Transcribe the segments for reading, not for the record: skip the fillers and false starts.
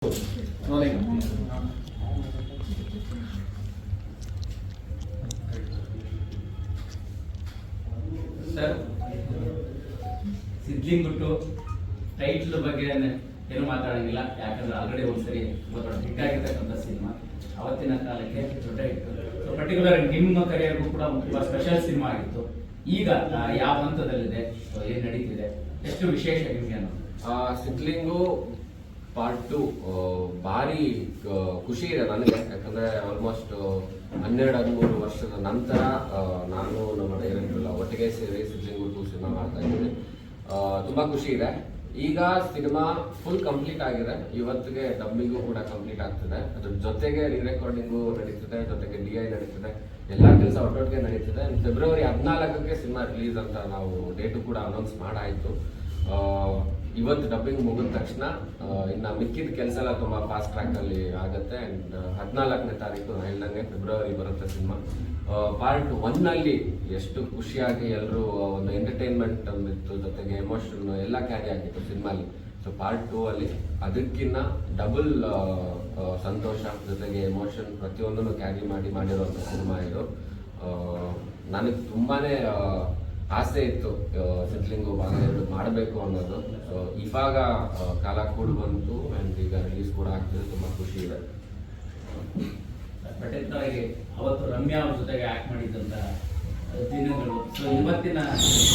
Sir, ಸಿದ್ಲಿಂಗುಟ್ಟು title ಬಗ್ಗೆ ಏನು ಮಾತಾಡಂಗಿಲ್ಲ, ಯಾಕಂದ್ರೆ ಆಲ್ರೆಡಿ ಒಂದ್ಸರಿ ಹಿಟ್ ಆಗಿರ್ತಕ್ಕಂಥ ಸಿನಿಮಾ. ಅವತ್ತಿನ ಕಾಲಕ್ಕೆ ದೊಡ್ಡ ಇತ್ತು. ಸೊ ಪರ್ಟಿಕ್ಯುಲರ್ ನಿಮ್ಮ ಕರಿಯರ್ಗೂ ಕೂಡ ತುಂಬಾ ಸ್ಪೆಷಲ್ ಸಿನಿಮಾ ಆಗಿತ್ತು. ಈಗ ಯಾವ ಹಂತದಲ್ಲಿದೆ, ಏನ್ ನಡೀತಿದೆ, ಎಷ್ಟು ವಿಶೇಷ ನಿಮ್ಗೆ ಅನ್ನೋದು? ಸಿದ್ಲಿಂಗು ಪಾರ್ಟ್ 2 ಭಾರಿ ಖುಷಿ ಇದೆ ನನಗೆ. ಯಾಕಂದ್ರೆ ಆಲ್ಮೋಸ್ಟ್ 12-13 ವರ್ಷದ ನಂತರ ನಾನು ನಮ್ಮ ಡೈರೆಕ್ಟರ್ ಒಟ್ಟಿಗೆ ಸೇರಿ ಸಿದ್ಲಿಂಗು 2 ಸಿನಿಮಾ ಮಾಡ್ತಾ ಇದ್ದೀನಿ. ತುಂಬಾ ಖುಷಿ ಇದೆ. ಈಗ ಸಿನಿಮಾ ಫುಲ್ ಕಂಪ್ಲೀಟ್ ಆಗಿದೆ. ಇವತ್ತಿಗೆ ಡಬ್ಬಿಂಗು ಕೂಡ ಕಂಪ್ಲೀಟ್ ಆಗ್ತದೆ. ಅದ್ರ ಜೊತೆಗೆ ರೀರೆಕಾರ್ಡಿಂಗು ನಡೀತಿದೆ, ಜೊತೆಗೆ DI ನಡೀತಿದೆ. ಎಲ್ಲಾ ಕೆಲಸ ಒಟ್ಟೊಟ್ಟಿಗೆ ನಡೀತಿದೆ. ಫೆಬ್ರವರಿ 14ಕ್ಕೆ ಸಿನಿಮಾ ರಿಲೀಸ್ ಅಂತ ನಾವು ಡೇಟು ಕೂಡ ಅನೌನ್ಸ್ ಮಾಡಾಯ್ತು. ಇವತ್ತು ಡಬ್ಬಿಂಗ್ ಮುಗಿದ ತಕ್ಷಣ ಇನ್ನ ಮಿಕ್ಕಿದ ಕೆಲಸ ಎಲ್ಲ ತುಂಬಾ ಫಾಸ್ಟ್ ಟ್ರ್ಯಾಕ್ ಅಲ್ಲಿ ಆಗುತ್ತೆ. ಅಂಡ್ 14ನೇ ತಾರೀಕು ಹೇಳ್ದಂಗೆ ಫೆಬ್ರವರಿ ಬರುತ್ತೆ ಸಿನಿಮಾ. ಪಾರ್ಟ್ 1 ಅಲ್ಲಿ ಎಷ್ಟು ಖುಷಿಯಾಗಿ ಎಲ್ಲರೂ ಒಂದು ಎಂಟರ್ಟೈನ್ಮೆಂಟ್ ಇತ್ತು, ಜೊತೆಗೆ ಎಮೋಷನ್ ಎಲ್ಲ ಕ್ಯಾರಿ ಆಗಿತ್ತು ಸಿನಿಮಾಲಿ. ಸೊ ಪಾರ್ಟ್ 2 ಅಲ್ಲಿ ಅದಕ್ಕಿನ್ನ ಡಬಲ್ ಸಂತೋಷ, ಜೊತೆಗೆ ಎಮೋಷನ್ ಪ್ರತಿಯೊಂದನ್ನು ಕ್ಯಾರಿ ಮಾಡಿರುವಂಥ ಸಿನಿಮಾ ಇದು. ನನಗೆ ತುಂಬಾನೇ ಆಸೆ ಇತ್ತು ಸಿದ್ಲಿಂಗು ಭಾಗ 2 ಮಾಡಬೇಕು ಅನ್ನೋದು. ಸೊ ಇವಾಗ ಕಾಲ ಕೂಡ ಬಂತು ಅಂಡ್ ಈಗ ರಿಲೀಸ್ ಕೂಡ ಆಗ್ತಿದೆ. ತುಂಬಾ ಖುಷಿ ಇದೆ. ಅವತ್ತು ರಮ್ಯಾ ಅವ್ರ ಜೊತೆಗೆ ಆಕ್ಟ್ ಮಾಡಿದ್ದಂತ ದಿನಗಳು, ಸೊ ಇವತ್ತಿನ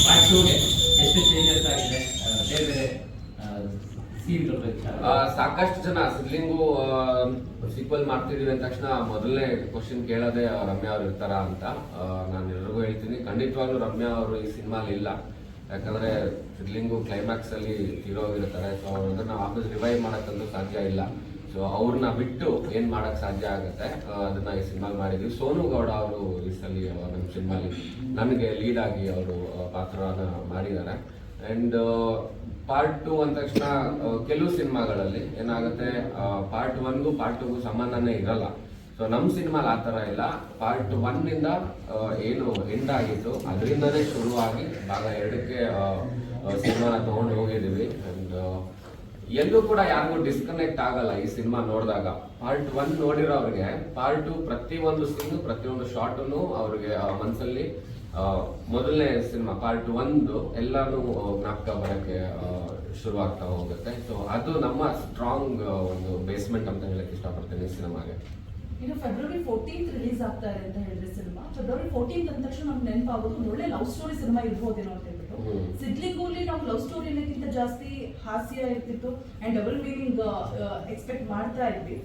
ಪಾರ್ಟ್ 2ಗೆ ಎಷ್ಟು ಚೇಂಜಸ್ ಆಗಿದೆ, ಬೇರೆ ಬೇರೆ ಸೀನ್ಗಳು? ಸಾಕಷ್ಟು ಜನ ಸಿದ್ಲಿಂಗು ಸೀಕ್ವಲ್ ಮಾಡ್ತಿದೀವಿ ಅಂದ ತಕ್ಷಣ ಮೊದಲನೇ ಕ್ವಶನ್ ಕೇಳೋದೇ ರಮ್ಯಾ ಅವ್ರು ಇರ್ತಾರ ಅಂತ. ನಾನು ಎಲ್ರಿಗೂ ಹೇಳ್ತೀನಿ, ಖಂಡಿತವಾಗ್ಲೂ ರಮ್ಯಾ ಅವರು ಈ ಸಿನಿಮಾಲಿ ಇಲ್ಲ. ಯಾಕಂದ್ರೆ ಸಿದ್ಲಿಂಗು ಕ್ಲೈಮ್ಯಾಕ್ಸ್ ಅಲ್ಲಿ ತೀರೋಗಿರ್ತಾರೆ. ಸೊ ಅವ್ರನ್ನ ನಾವು ವಾಪಸ್ ರಿವೈವ್ ಮಾಡಕ್ಕಂತೂ ಸಾಧ್ಯ ಇಲ್ಲ. ಸೊ ಅವ್ರನ್ನ ಬಿಟ್ಟು ಏನ್ ಮಾಡಕ್ ಸಾಧ್ಯ ಆಗುತ್ತೆ, ಅದನ್ನ ಈ ಸಿನಿಮಾ ಮಾಡಿದ್ವಿ. ಸೋನು ಗೌಡ ಅವರು ಈ ಸಲ ನಮ್ಮ ಸಿನಿಮಾಲಿ ನನಗೆ ಲೀಡ್ ಆಗಿ ಅವರು ಪಾತ್ರನ ಮಾಡಿದ್ದಾರೆ. ಅಂಡ್ ಪಾರ್ಟ್ 2 ಅಂದ ತಕ್ಷಣ ಕೆಲವು ಸಿನಿಮಾಗಳಲ್ಲಿ ಏನಾಗುತ್ತೆ, ಪಾರ್ಟ್ 1ಗೂ ಪಾರ್ಟ್ 2ಗೂ ಸಂಬಂಧನೇ ಇರಲ್ಲ. ಸೊ ನಮ್ಮ ಸಿನಿಮಾಲಿ ಆ ಥರ ಇಲ್ಲ. ಪಾರ್ಟ್ 1 ಇಂದ ಏನು ಎಂಡ್ ಆಗಿತ್ತು ಅದರಿಂದನೇ ಶುರುವಾಗಿ ಭಾಗ 2ಕ್ಕೆ ಸಿನಿಮಾನ ತಗೊಂಡು ಹೋಗಿದ್ದೀವಿ. ಅಂಡ್ ಎಲ್ಲೂ ಕೂಡ ಯಾರಿಗೂ ಡಿಸ್ಕನೆಕ್ಟ್ ಆಗಲ್ಲ ಈ ಸಿನಿಮಾ ನೋಡಿದಾಗ. ಪಾರ್ಟ್ 1 ನೋಡಿರೋರಿಗೆ ಪಾರ್ಟ್ 2 ಪ್ರತಿಯೊಂದು ಸೀನು, ಪ್ರತಿಯೊಂದು ಶಾರ್ಟನ್ನು ಅವ್ರಿಗೆ ಮನಸ್ಸಲ್ಲಿ ಮೊದಲನೇ ಸಿನಿಮಾ ಪಾರ್ಟ್ 1 ಎಲ್ಲಾನು ಜ್ಞಾಪಕ ಬರಕ್ಕೆ ಶುರುವಾಗ್ತಾ ಹೋಗುತ್ತೆ. ಸೊ ಅದು ನಮ್ಮ ಸ್ಟ್ರಾಂಗ್ ಒಂದು ಬೇಸ್ಮೆಂಟ್ ಅಂತ ಹೇಳಕ್ ಇಷ್ಟಪಡ್ತೀನಿ ಈ ಸಿನಿಮಾಗೆ. ಇನ್ನು ಫೆಬ್ರವರಿ 14th ರಿಲೀಸ್ ಆಗ್ತಾ ಇದೆ ಅಂತ ಹೇಳಿದ್ರೆ ಸಿನಿಮಾ. ಫೆಬ್ರವರಿ 14th ಅಂದ ತಕ್ಷಣ ನಮ್ಗೆ ನೆನಪಾಗೋದು ಒಂದು ಒಳ್ಳೆ ಲವ್ ಸ್ಟೋರಿ ಸಿನಿಮಾ ಇರ್ಬೋದೇನೋ ಅಂತ ಹೇಳ್ಬಿಟ್ಟು. ಸಿದ್ಲಿಂಗೂಲಿ ನಾವು ಲವ್ ಸ್ಟೋರಿ ಅನ್ನೋಕ್ಕಿಂತ ಜಾಸ್ತಿ ಹಾಸ್ಯ ಇರ್ತಿತ್ತು ಅಂಡ್ ಡಬಲ್ ಮೀನಿಂಗ್ ಎಕ್ಸ್ಪೆಕ್ಟ್ ಮಾಡ್ತಾ ಇದ್ವಿ.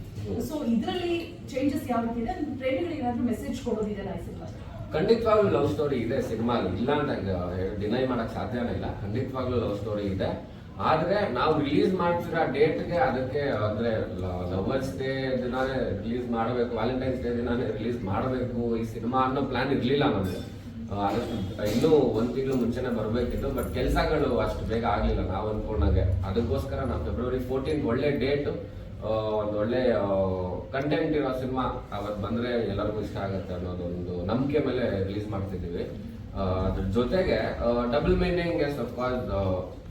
ಸೊ ಇದರಲ್ಲಿ ಚೇಂಜಸ್ ಯಾವ ರೀತಿ ಇದೆ, ಪ್ರೇಮಿಗಳಿಗೆ ಏನಾದ್ರೂ ಮೆಸೇಜ್ ಕೊಡೋದಿದೆ ನಾ ಈ ಸಿನಿಮಾ? ಖಂಡಿತವಾಗ್ಲೂ ಲವ್ ಸ್ಟೋರಿ ಇದೆ ಸಿನಿಮಾಲಿ, ಇಲ್ಲ ಅಂತ ಡಿನೈ ಮಾಡಕ್ ಸಾಧ್ಯನೇ ಇಲ್ಲ. ಖಂಡಿತವಾಗ್ಲೂ ಲವ್ ಸ್ಟೋರಿ ಇದೆ. ಆದ್ರೆ ನಾವು ರಿಲೀಸ್ ಮಾಡ್ತಿರೋ ಡೇಟ್ಗೆ ಅದಕ್ಕೆ ಅಂದ್ರೆ ಲವರ್ಸ್ ಡೇ ದಿನಾನೇ ರಿಲೀಸ್ ಮಾಡಬೇಕು, ವ್ಯಾಲೆಂಟೈನ್ಸ್ ಡೇ ದಿನಾನೇ ರಿಲೀಸ್ ಮಾಡಬೇಕು ಈ ಸಿನಿಮಾ ಅನ್ನೋ ಪ್ಲಾನ್ ಇರ್ಲಿಲ್ಲ ನಮ್ಗೆ. ಅದಷ್ಟು ಇನ್ನೂ 1 ತಿಂಗಳು ಮುಂಚೆನೆ ಬರಬೇಕಿತ್ತು. ಬಟ್ ಕೆಲಸಗಳು ಅಷ್ಟು ಬೇಗ ಆಗ್ಲಿಲ್ಲ ನಾವು ಅನ್ಕೊಂಡಾಗೆ. ಅದಕ್ಕೋಸ್ಕರ ನಾವು ಫೆಬ್ರವರಿ 14 ಒಳ್ಳೆ ಡೇಟ್, ಒಂದು ಒಳ್ಳೆ ಕಂಟೆಂಟ್ ಇರೋ ಸಿನಿಮಾ ಅವತ್ತು ಬಂದ್ರೆ ಎಲ್ಲರಿಗೂ ಇಷ್ಟ ಆಗುತ್ತೆ ಅನ್ನೋದೊಂದು ನಂಬಿಕೆ ಮೇಲೆ ರಿಲೀಸ್ ಮಾಡ್ತಿದ್ದೀವಿ. ಅದ್ರ ಜೊತೆಗೆ ಡಬಲ್ ಮೀನಿಂಗ್ ಅಫ್ಕೋರ್ಸ್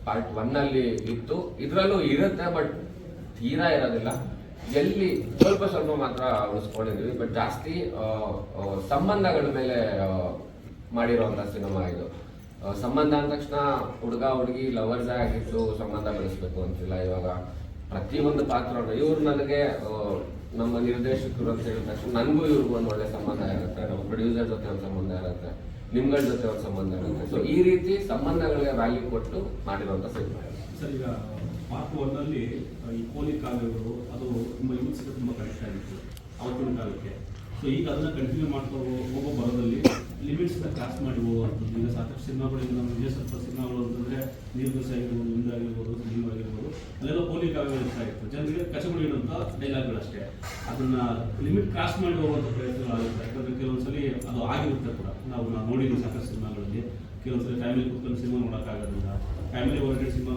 ಪಾರ್ಟ್ 1 ಅಲ್ಲಿ ಇತ್ತು, ಇದ್ರಲ್ಲೂ ಇರುತ್ತೆ, ಬಟ್ ತೀರಾ ಇರೋದಿಲ್ಲ. ಎಲ್ಲಿ ಸ್ವಲ್ಪ ಸ್ವಲ್ಪ ಮಾತ್ರ ಉಳಿಸ್ಕೊಂಡಿದ್ವಿ. ಬಟ್ ಜಾಸ್ತಿ ಸಂಬಂಧಗಳ ಮೇಲೆ ಮಾಡಿರುವಂತ ಸಿನಿಮಾ ಇದು. ಸಂಬಂಧ ಅಂದ ತಕ್ಷಣ ಹುಡುಗ ಹುಡುಗಿ ಲವರ್ಸ್ ಆಗಿದ್ದು ಸಂಬಂಧ ಬೆಳೆಸ್ಬೇಕು ಅಂತಿಲ್ಲ. ಇವಾಗ ಪ್ರತಿಯೊಂದು ಪಾತ್ರ ಇವ್ರು ನನಗೆ ನಮ್ಮ ನಿರ್ದೇಶಕರು ಅಂತ ಹೇಳಿದ ತಕ್ಷಣ ನನಗೂ ಇವ್ರಿಗೂ ಒಂದು ಒಳ್ಳೆ ಸಂಬಂಧ ಇರುತ್ತೆ, ನಮ್ಮ ಪ್ರೊಡ್ಯೂಸರ್ ಜೊತೆ ಒಂದು ಸಂಬಂಧ ಇರುತ್ತೆ, ನಿಮ್ಗಳ ಜೊತೆ ಒಂದು ಸಂಬಂಧ ಇರುತ್ತೆ. ಸೊ ಈ ರೀತಿ ಸಂಬಂಧಗಳಿಗೆ ವ್ಯಾಲ್ಯೂ ಕೊಟ್ಟು ಮಾಡಿರುವಂತ ಸಿನಿಮಾ. ಸರ್, ಈಗ ಪಾರ್ಟ್ 1 ಅಲ್ಲಿ ಈ ಕೋಲಿ ಕಾವ್ಯಗಳು ಅದು ತುಂಬ ಯೂತ್ಸ್ಗೆ ತುಂಬ ಕನೆಕ್ಟ್ ಆಗಿತ್ತು ಅವತ್ತಿನ ಕಾಲಕ್ಕೆ. ಸೊ ಈಗ ಅದನ್ನ ಕಂಟಿನ್ಯೂ ಮಾಡ್ತಾ ಹೋಗೋ ಬರೋದಲ್ಲಿ ಲಿಮಿಟ್ಸ್ನ ಕ್ರಾಸ್ ಮಾಡಿ ಹೋಗುವಂಥದ್ದು. ಈಗ ಸಾಕಷ್ಟು ಸಿನಿಮಾಗಳು, ಈಗ ನಮ್ಮ ವಿಜಯ ಸ್ವಲ್ಪ ಸಿನಿಮಾಗಳು ಅಂತಂದರೆ ನೀರು ದೋಸೆ ಆಗಿರ್ಬೋದು, ಹಿಂದೆ ಆಗಿರ್ಬೋದು, ಸಿನಿಮಾ ಆಗಿರ್ಬೋದು, ಅಲ್ಲೆಲ್ಲ ಕೋಲಿ ಕಾವ್ಯಗಳು ಇಷ್ಟ ಆಗಿತ್ತು. ಜನರಿಗೆ ಕಚಗುಳಿ ಇಡುವಂಥ ಡೈಲಾಗ್ಗಳಷ್ಟೇ. ಅದನ್ನ ಲಿಮಿಟ್ ಕ್ರಾಸ್ ಮಾಡಿ ಹೋಗುವಂಥ ಪ್ರಯತ್ನಗಳಾಗುತ್ತೆ. ಯಾಕಂದರೆ ಕೆಲವೊಂದ್ಸಲಿ ಅದು ಆಗಿರುತ್ತೆ ಕೂಡ. ನಾವು ನೋಡಿದ್ದೀವಿ ಸಾಕಷ್ಟು ಸಿನಿಮಾಗಳಲ್ಲಿ. ಕೆಲವೊಂದ್ಸಲಿ ಫ್ಯಾಮಿಲಿ ಕೂತ್ಕೊಂಡು ಸಿನಿಮಾ ನೋಡೋಕ್ಕಾಗೋದಿಲ್ಲ, ಫ್ಯಾಮಿಲಿ ಓರಿಯೆಂಟೆಡ್ ಸಿನಿಮಾ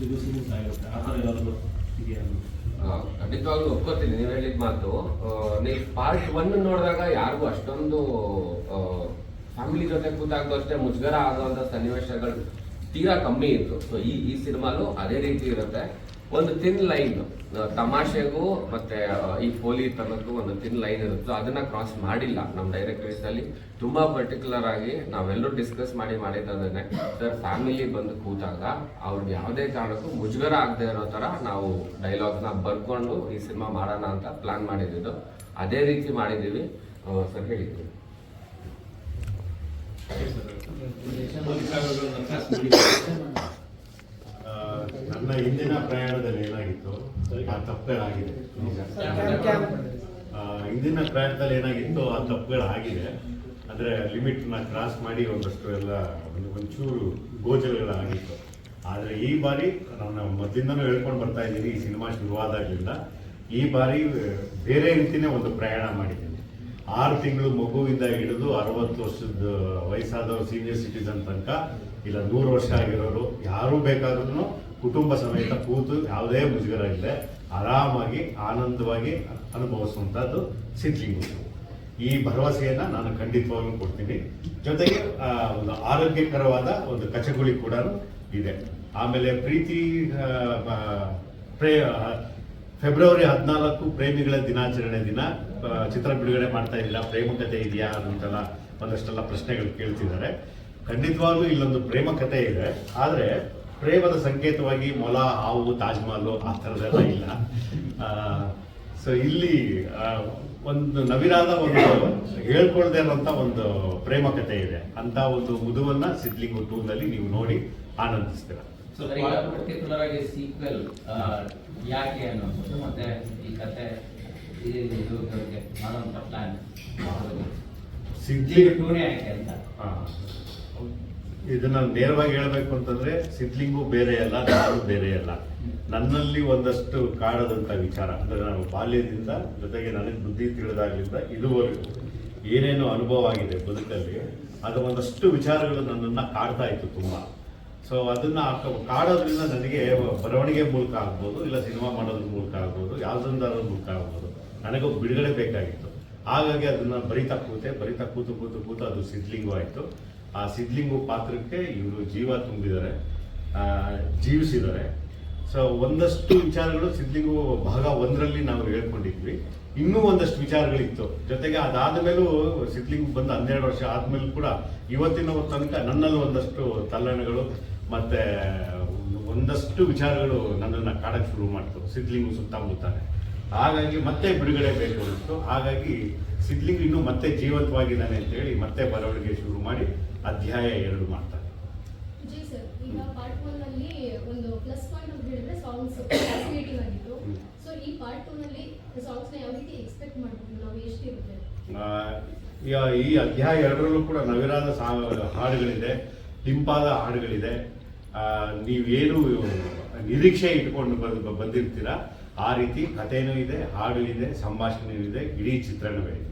ಇದು ಸಿನಿಮಾ ಆಗಿರುತ್ತೆ. ಆ ಥರ ಯಾರಾದರೂ ಇದೆಯಾ? ಖಂಡಿತವಾಗ್ಲೂ ಒಪ್ಕೋತೀನಿ ನೀವು ಹೇಳಿದ ಮಾತು. ನೀವು ಪಾರ್ಟ್ 1 ನೋಡಿದಾಗ ಯಾರಿಗೂ ಅಷ್ಟೊಂದು ಫ್ಯಾಮಿಲಿ ಜೊತೆ ಕೂತಾಗ್ದು ಅಷ್ಟೇ ಮುಜುಗರ ಆಗುವಂತ ಸನ್ನಿವೇಶಗಳು ತೀರಾ ಕಮ್ಮಿ ಇತ್ತು. ಸೊ ಈ ಸಿನಿಮಾಲು ಅದೇ ರೀತಿ ಇರುತ್ತೆ. ಒಂದು ಥಿನ್ ಲೈನ್ ತಮಾಷೆಗೂ ಮತ್ತೆ ಈ ಪೋಲಿ ತನಕ್ಕೂ ಒಂದು ಥಿನ್ ಲೈನ್ ಇರುತ್ತೆ. So ಅದನ್ನ ಕ್ರಾಸ್ ಮಾಡಿಲ್ಲ ನಮ್ಮ ಡೈರೆಕ್ಟರ್ಸ್ ಅಲ್ಲಿ. ತುಂಬಾ ಪರ್ಟಿಕ್ಯುಲರ್ ಆಗಿ ನಾವೆಲ್ಲರೂ ಡಿಸ್ಕಸ್ ಮಾಡಿದ್ದದನ್ನೇ ಸರ್, ಫ್ಯಾಮಿಲಿ ಬಂದು ಕೂತಾಗ ಅವ್ರಿಗೆ ಯಾವುದೇ ಕಾರಣಕ್ಕೂ ಮುಜುಗರ ಆಗದೆ ಇರೋ ತರ ನಾವು ಡೈಲಾಗ್ನ ಬರ್ಕೊಂಡು ಈ ಸಿನಿಮಾ ಮಾಡೋಣ ಅಂತ ಪ್ಲಾನ್ ಮಾಡಿದ್ದು. ಅದೇ ರೀತಿ ಮಾಡಿದೀವಿ ಸರ್, ಹೇಳಿದ್ವಿ. ಪೊಲೀಸ್ ಕಾಲುವೆಗಳನ್ನು ಕ್ರಾಸ್ ಮಾಡಿದ್ದೀವಿ. ನನ್ನ ಹಿಂದಿನ ಪ್ರಯಾಣದಲ್ಲಿ ಏನಾಗಿತ್ತು ಆ ತಪ್ಪುಗಳಾಗಿದೆ. ಹಿಂದಿನ ಪ್ರಯಾಣದಲ್ಲಿ ಏನಾಗಿತ್ತು ಆ ತಪ್ಪುಗಳಾಗಿದೆ. ಅಂದರೆ ಲಿಮಿಟ್ನ ಕ್ರಾಸ್ ಮಾಡಿ ಒಂದಷ್ಟು ಎಲ್ಲ ಒಂಚೂರು ಗೋಚರಗಳಾಗಿತ್ತು. ಆದರೆ ಈ ಬಾರಿ ನಾನು ಮೊದಲಿಂದನೂ ಹೇಳ್ಕೊಂಡು ಬರ್ತಾ ಇದ್ದೀನಿ, ಈ ಸಿನಿಮಾ ಶುರುವಾದಾಗಲಿಂದ ಈ ಬಾರಿ ಬೇರೆ ರೀತಿಯೇ ಒಂದು ಪ್ರಯಾಣ ಮಾಡಿದ್ದೀನಿ. 6 ತಿಂಗಳು ಮಗುವಿಂದ ಹಿಡಿದು 60 ವರ್ಷದ ವಯಸ್ಸಾದವರು ಸೀನಿಯರ್ ಸಿಟಿಸನ್ ತನಕ, ಇಲ್ಲ 100 ವರ್ಷ ಆಗಿರೋರು ಯಾರೂ ಬೇಕಾದ್ರೂ ಕುಟುಂಬ ಸಮೇತ ಕೂತು ಯಾವುದೇ ಮುಜುಗರ ಇಲ್ಲದೆ ಆರಾಮಾಗಿ ಆನಂದವಾಗಿ ಅನುಭವಿಸುವಂಥದ್ದು ಸಿದ್ಲಿಂಗು. ಈ ಭರವಸೆಯನ್ನು ನಾನು ಖಂಡಿತವಾಗ್ಲೂ ಕೊಡ್ತೀನಿ. ಜೊತೆಗೆ ಒಂದು ಆರೋಗ್ಯಕರವಾದ ಒಂದು ಕಚಗುಳಿ ಕೂಡ ಇದೆ. ಆಮೇಲೆ ಪ್ರೀತಿ ಫೆಬ್ರವರಿ 14 ಪ್ರೇಮಿಗಳ ದಿನಾಚರಣೆ ದಿನ ಚಿತ್ರ ಬಿಡುಗಡೆ ಮಾಡ್ತಾ ಇದ್ದೀರಾ, ಪ್ರೇಮ ಕಥೆ ಇದೆಯಾ ಅಂತೆಲ್ಲ ಒಂದಷ್ಟೆಲ್ಲ ಪ್ರಶ್ನೆಗಳು ಕೇಳ್ತಿದ್ದಾರೆ. ಖಂಡಿತವಾಗ್ಲೂ ಇಲ್ಲೊಂದು ಪ್ರೇಮ ಕಥೆ ಇದೆ. ಆದರೆ ಪ್ರೇಮದ ಸಂಕೇತವಾಗಿ ಮೊಲ, ಹಾವು, ತಾಜ್ ಮಹಲ್ ಆ ಥರದ್ದೆಲ್ಲ ಇಲ್ಲ. ಸೊ ಇಲ್ಲಿ ಒಂದು ನವಿರಾದ ಒಂದು ಹೇಳ್ಕೊಳ್ದೇ ಇರುವಂತ ಒಂದು ಪ್ರೇಮ ಕಥೆ ಇದೆ. ಅಂತ ಒಂದು ಮುದುವನ್ನ ಸಿದ್ಲಿಂಗು 2ನಲ್ಲಿ ನೀವು ನೋಡಿ ಆನಂದಿಸ್ತೀರ. ಸೊ ಪರ್ಟಿಕ್ಯುಲರ್ ಆಗಿ ಸೀಕ್ವೆಲ್ ಯಾಕೆ ಅನ್ನೋದು ಮತ್ತೆ ಈ ಕತೆ ಇದು ಮಾಡುವಂತ ಪ್ಲಾನ್ ಸಿದ್ಲಿಂಗ್ 2ನೇ ಯಾಕೆ ಅಂತ ಇದನ್ನ ನೇರವಾಗಿ ಹೇಳ್ಬೇಕು ಅಂತಂದ್ರೆ ಸಿದ್ಲಿಂಗು ಬೇರೆ ಅಲ್ಲ, ನಾನು ಬೇರೆ ಅಲ್ಲ. ನನ್ನಲ್ಲಿ ಒಂದಷ್ಟು ಕಾಡದಂತ ವಿಚಾರ ಅಂದ್ರೆ ನಾನು ಬಾಲ್ಯದಿಂದ ಜೊತೆಗೆ ನನಗೆ ಬುದ್ಧಿ ತಿಳಿದಾಗಲಿಂದ ಇದುವರೆಗೂ ಏನೇನು ಅನುಭವ ಆಗಿದೆ ಬದುಕಲ್ಲಿ, ಅದು ಒಂದಷ್ಟು ವಿಚಾರಗಳು ನನ್ನನ್ನು ಕಾಡ್ತಾ ಇತ್ತು ತುಂಬ. ಸೊ ಅದನ್ನ ಕಾಡೋದ್ರಿಂದ ನನಗೆ ಬರವಣಿಗೆ ಮೂಲಕ ಆಗ್ಬೋದು, ಇಲ್ಲ ಸಿನಿಮಾ ಮಾಡೋದ್ರ ಮೂಲಕ ಆಗ್ಬೋದು, ಯಾವುದೊಂದಾದ್ರ ಮೂಲಕ ಆಗ್ಬೋದು, ನನಗೊಬ್ಬ ಬಿಡುಗಡೆ ಬೇಕಾಗಿತ್ತು. ಹಾಗಾಗಿ ಅದನ್ನ ಬರಿತಾ ಕೂತು ಅದು ಸಿದ್ಲಿಂಗು ಆಯಿತು. ಆ ಸಿದ್ಲಿಂಗು ಪಾತ್ರಕ್ಕೆ ಇವರು ಜೀವ ತುಂಬಿದ್ದಾರೆ, ಜೀವಿಸಿದ್ದಾರೆ. ಸೊ ಒಂದಷ್ಟು ವಿಚಾರಗಳು ಸಿದ್ಲಿಂಗು ಭಾಗ 1ರಲ್ಲಿ ನಾವು ಹೇಳ್ಕೊಂಡಿದ್ವಿ. ಇನ್ನೂ ಒಂದಷ್ಟು ವಿಚಾರಗಳಿತ್ತು. ಜೊತೆಗೆ ಅದಾದ ಮೇಲೂ ಸಿದ್ಲಿಂಗು ಬಂದು 12 ವರ್ಷ ಆದ್ಮೇಲೂ ಕೂಡ ಇವತ್ತಿನ ತನಕ ನನ್ನಲ್ಲಿ ಒಂದಷ್ಟು ತಲ್ಲಣಗಳು ಮತ್ತೆ ಒಂದಷ್ಟು ವಿಚಾರಗಳು ನನ್ನನ್ನು ಕಾಡಕ್ಕೆ ಶುರು ಮಾಡ್ತು ಸಿದ್ಲಿಂಗು ಸುತ್ತಮುತ್ತಾನೆ. ಹಾಗಾಗಿ ಮತ್ತೆ ಬಿಡುಗಡೆ ಬೇಕು ಅನ್ನಿಸ್ತು. ಹಾಗಾಗಿ ಸಿದ್ಲಿಂಗು ಇನ್ನೂ ಮತ್ತೆ ಜೀವಂತವಾಗಿದ್ದಾನೆ ಅಂತ ಹೇಳಿ ಮತ್ತೆ ಬರವಣಿಗೆ ಶುರು ಮಾಡಿ ಅಧ್ಯಾಯ 2 ಮಾಡ್ತಾರೆ. ಜಿ ಸರ್, ಈಗ ಪಾರ್ಟ್ 1 ನಲ್ಲಿ ಒಂದು ಪ್ಲಸ್ ಪಾಯಿಂಟ್ ಅಂತ ಹೇಳಿದ್ರೆ ಸಾಂಗ್ಸ್ ಫ್ಯಾಸಿನೇಟಿಂಗ್ ಆಗಿತ್ತು. ಸೊ ಈ ಪಾರ್ಟ್ 2 ನಲ್ಲಿ ಸಾಂಗ್ಸ್ ನ ಯಾವ ರೀತಿ ಎಕ್ಸ್ಪೆಕ್ಟ್ ಮಾಡ್ಬೋದು ನಾವು, ಎಷ್ಟು ಇರುತ್ತೆ? ಈ ಅಧ್ಯಾಯ 2ರಲ್ಲೂ ಕೂಡ ನವಿರಾದ ಹಾಡುಗಳಿದೆ, ಇಂಪಾದ ಹಾಡುಗಳಿದೆ. ನೀವೇನು ನಿರೀಕ್ಷೆ ಇಟ್ಕೊಂಡು ಬಂದಿರ್ತೀರಾ ಆ ರೀತಿ ಕಥೆನೂ ಇದೆ, ಹಾಡು ಇದೆ, ಸಂಭಾಷಣೆ ಇದೆ, ಇಡೀ ಚಿತ್ರಣವೇ ಇದೆ.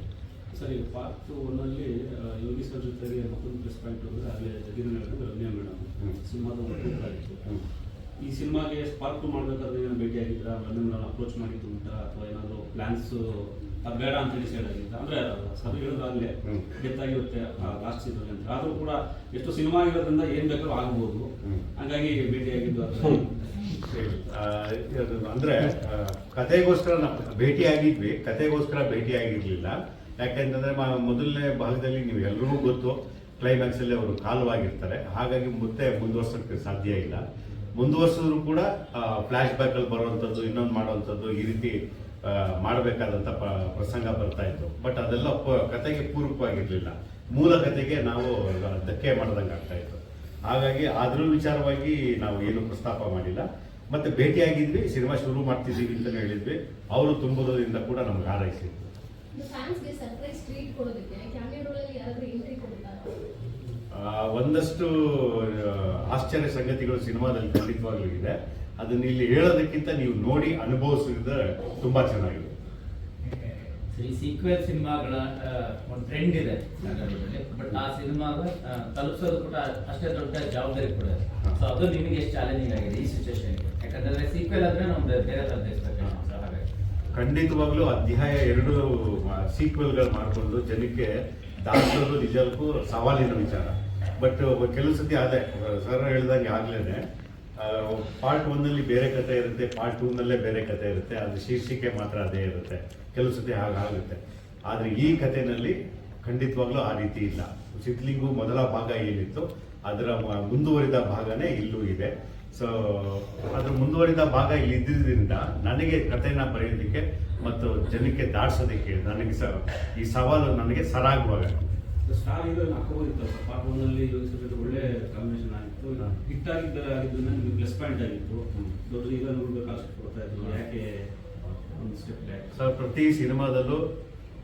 ಸರಿ, ಪಾರ್ಟ್ 1ನಲ್ಲಿ ಯೋಗಿ ಸರ್ ಜೊತೆಗೆ ಮತ್ತೊಂದು ಪ್ಲಸ್ ಪಾಯಿಂಟ್ ಅಂದರೆ ಅಲ್ಲಿ ಜಗಿನ ರಮ್ಯಾ ಮೇಡಮ್ ಸಿನಿಮಾದ ಆಗಿತ್ತು. ಈ ಸಿನಿಮಾಗೆ ಪಾರ್ಟ್ 2 ಮಾಡಬೇಕಾದ್ರೆ ಏನು ಭೇಟಿ ಆಗಿದ್ರಾ, ರಮ್ಯಾ ಮೇಡಮ್ ಅಪ್ರೋಚ್ ಮಾಡಿದ್ದು ಉಂಟಾ, ಅಥವಾ ಏನಾದರೂ ಪ್ಲಾನ್ಸ್ ಅದು ಬೇಡ ಅಂತ ಹೇಳಿ ಸೈಡ್ ಆಗಿದ್ದ? ಅಂದರೆ ಸರ್ ಹೇಳಿದ್ರಾಗಲೇ ಡೆತ್ ಆಗಿರುತ್ತೆ ಲಾಸ್ಟ್ ಸೀಸನ್ ಅಂತ. ಆದರೂ ಕೂಡ ಎಷ್ಟು ಸಿನಿಮಾ ಆಗಿರೋದ್ರಿಂದ ಏನು ಬೇಕಾದ್ರೂ ಆಗ್ಬೋದು, ಹಾಗಾಗಿ ಭೇಟಿ ಆಗಿದ್ದು ಅಂದ್ರೆ ಕತೆಗೋಸ್ಕರ ಭೇಟಿಯಾಗಿದ್ವಿ, ಕತೆಗೋಸ್ಕರ ಭೇಟಿಯಾಗಿರ್ಲಿಲ್ಲ. ಯಾಕೆಂತಂದ್ರೆ ಮೊದಲನೇ ಭಾಗದಲ್ಲಿ ನೀವು ಎಲ್ಲರಿಗೂ ಗೊತ್ತು, ಕ್ಲೈಮ್ಯಾಕ್ಸ್ ಅಲ್ಲಿ ಅವರು ಕಾಲವಾಗಿರ್ತಾರೆ. ಹಾಗಾಗಿ ಮತ್ತೆ ಮುಂದುವರ್ಸೋಕ್ಕೆ ಸಾಧ್ಯ ಇಲ್ಲ. ಮುಂದುವರ್ಸಿದ್ರು ಕೂಡ ಫ್ಲಾಶ್ ಬ್ಯಾಕ್ ಅಲ್ಲಿ ಬರುವಂಥದ್ದು, ಇನ್ನೊಂದು ಮಾಡುವಂಥದ್ದು, ಈ ರೀತಿ ಮಾಡಬೇಕಾದಂಥ ಪ್ರಸಂಗ ಬರ್ತಾ ಇತ್ತು. ಬಟ್ ಅದೆಲ್ಲ ಕತೆಗೆ ಪೂರಕವಾಗಿರ್ಲಿಲ್ಲ. ಮೂಲ ಕತೆಗೆ ನಾವು ಧಕ್ಕೆ ಮಾಡ್ದಂಗೆ ಆಗ್ತಾ ಇತ್ತು. ಹಾಗಾಗಿ ಅದ್ರ ವಿಚಾರವಾಗಿ ನಾವು ಏನು ಪ್ರಸ್ತಾಪ ಮಾಡಿಲ್ಲ. ಮತ್ತೆ ಭೇಟಿಯಾಗಿದ್ವಿ, ಸಿನಿಮಾ ಶುರು ಮಾಡ್ತಿದ್ದೀವಿ ಅಂತ ಹೇಳಿದ್ವಿ. ಅವರು ತುಂಬುವುದರಿಂದ ಕೂಡ ನಮ್ಗೆ ಹಾರೈಸಿದ್ವಿ. ಫ್ಯಾನ್ಸ್ಗೆ ಸರ್ಪ್ರೈಸ್ ಟ್ರೀಟ್ ಕೊಡೋದಕ್ಕೆ ಕ್ಯಾಮಿಯೋ ರೋಲಲ್ಲಿ ಯಾರಾದರೂ ಎಂಟ್ರಿ ಕೊಡ್ತಾರಾ? ಒಂದಷ್ಟು ಆಶ್ಚರ್ಯ ಸಂಗತಿಗಳು ಸಿನಿಮಾದಲ್ಲಿ ಖಂಡಿತವಾಗ್ಲೂ ಇದೆ. ಅದನ್ನ ಇಲ್ಲಿ ಹೇಳೋದಕ್ಕಿಂತ ನೀವು ನೋಡಿ ಅನುಭವಿಸಿದ್ರೆ ತುಂಬಾ ಚೆನ್ನಾಗಿದೆ. ಈ ಸೀಕ್ವೆಲ್ ಸಿನಿಮಾಗಳ ಒಂದು ಟ್ರೆಂಡ್ ಇದೆ ಕನ್ನಡದಲ್ಲಿ, ಬಟ್ ಆ ಸಿನಿಮಾಗ ತಲುಪಿಸೋದು ಕೂಡ ಅಷ್ಟೇ ದೊಡ್ಡ ಜವಾಬ್ದಾರಿ ಕೂಡ ಇದೆ. ಸೊ ಅದು ನಿಮಗೆ ಎಷ್ಟು ಚಾಲೆಂಜಿಂಗ್ ಆಗಿದೆ ಈ ಸಿಚುವೇಶನ್? ಯಾಕಂದ್ರೆ ಸೀಕ್ವೆಲ್ ಆದ್ರೆ ನಮ್ದು ಬೇರೆ ಥರದ ಎಕ್ಸ್ಪೆಕ್ಟೇಷನ್. ಹಾಗಾಗಿ ಖಂಡಿತವಾಗ್ಲೂ ಅಧ್ಯಾಯ 2 ಸೀಕ್ವೆಲ್ಗಳು ಮಾಡಿಕೊಂಡು ಜನಕ್ಕೆ ದಾಟಿಸೋದು ನಿಜಕ್ಕೂ ಸವಾಲಿನ ವಿಚಾರ. ಬಟ್ ಕೆಲವು ಸತಿ ಅದೇ ಸರ್ ಹೇಳ್ದಂಗೆ ಆಗ್ಲೇನೆ ಪಾರ್ಟ್ 1ನಲ್ಲಿ ಬೇರೆ ಕಥೆ ಇರುತ್ತೆ, ಪಾರ್ಟ್ 2ನಲ್ಲೇ ಬೇರೆ ಕಥೆ ಇರುತ್ತೆ. ಅದು ಶೀರ್ಷಿಕೆ ಮಾತ್ರ ಅದೇ ಇರುತ್ತೆ, ಕೆಲವು ಸತಿ ಹಾಗಾಗುತ್ತೆ. ಆದರೆ ಈ ಕಥೆನಲ್ಲಿ ಖಂಡಿತವಾಗ್ಲೂ ಆ ರೀತಿ ಇಲ್ಲ. ಸಿದ್ಲಿಂಗು ಮೊದಲ ಭಾಗ ಏನಿತ್ತು ಅದರ ಮುಂದುವರಿದ ಭಾಗನೇ ಇಲ್ಲೂ ಇದೆ. ಸೊ ಅದ್ರ ಮುಂದುವರಿದ ಭಾಗ ಇಲ್ಲಿ ಇದ್ದಿದ್ದರಿಂದ ನನಗೆ ಕಥೆನ ಬರೆಯೋದಕ್ಕೆ ಮತ್ತು ಜನಕ್ಕೆ ದಾಟಿಸೋದಕ್ಕೆ ನನಗೆ ಈ ಸವಾಲು ನನಗೆ ಸರಾಗವಾಗ ಸ್ಟಾರ್ ಹೀರೋ ಹಾಕೋದಿತ್ತು ಸರ್. ಪಾರ್ಟ್ 1ನಲ್ಲಿ ಒಳ್ಳೆ ಕಾಂಬಿನೇಷನ್ ಆಗಿತ್ತು, ಹಿಟ್ ಆಗಿದ್ದರಿಂದ ನಿಮಗೆ ಪ್ಲಸ್ ಪಾಯಿಂಟ್ ಆಗಿತ್ತು. ದೊಡ್ಡ ಹೀರೋ ನೋಡ್ಬೇಕಾಷ್ಟು ಕೊಡ್ತಾ ಇದ್ರು, ಯಾಕೆ ಒಂದು ಸ್ಟೆಪ್ ಬ್ಯಾಕ್? ಸರ್, ಪ್ರತಿ ಸಿನಿಮಾದಲ್ಲೂ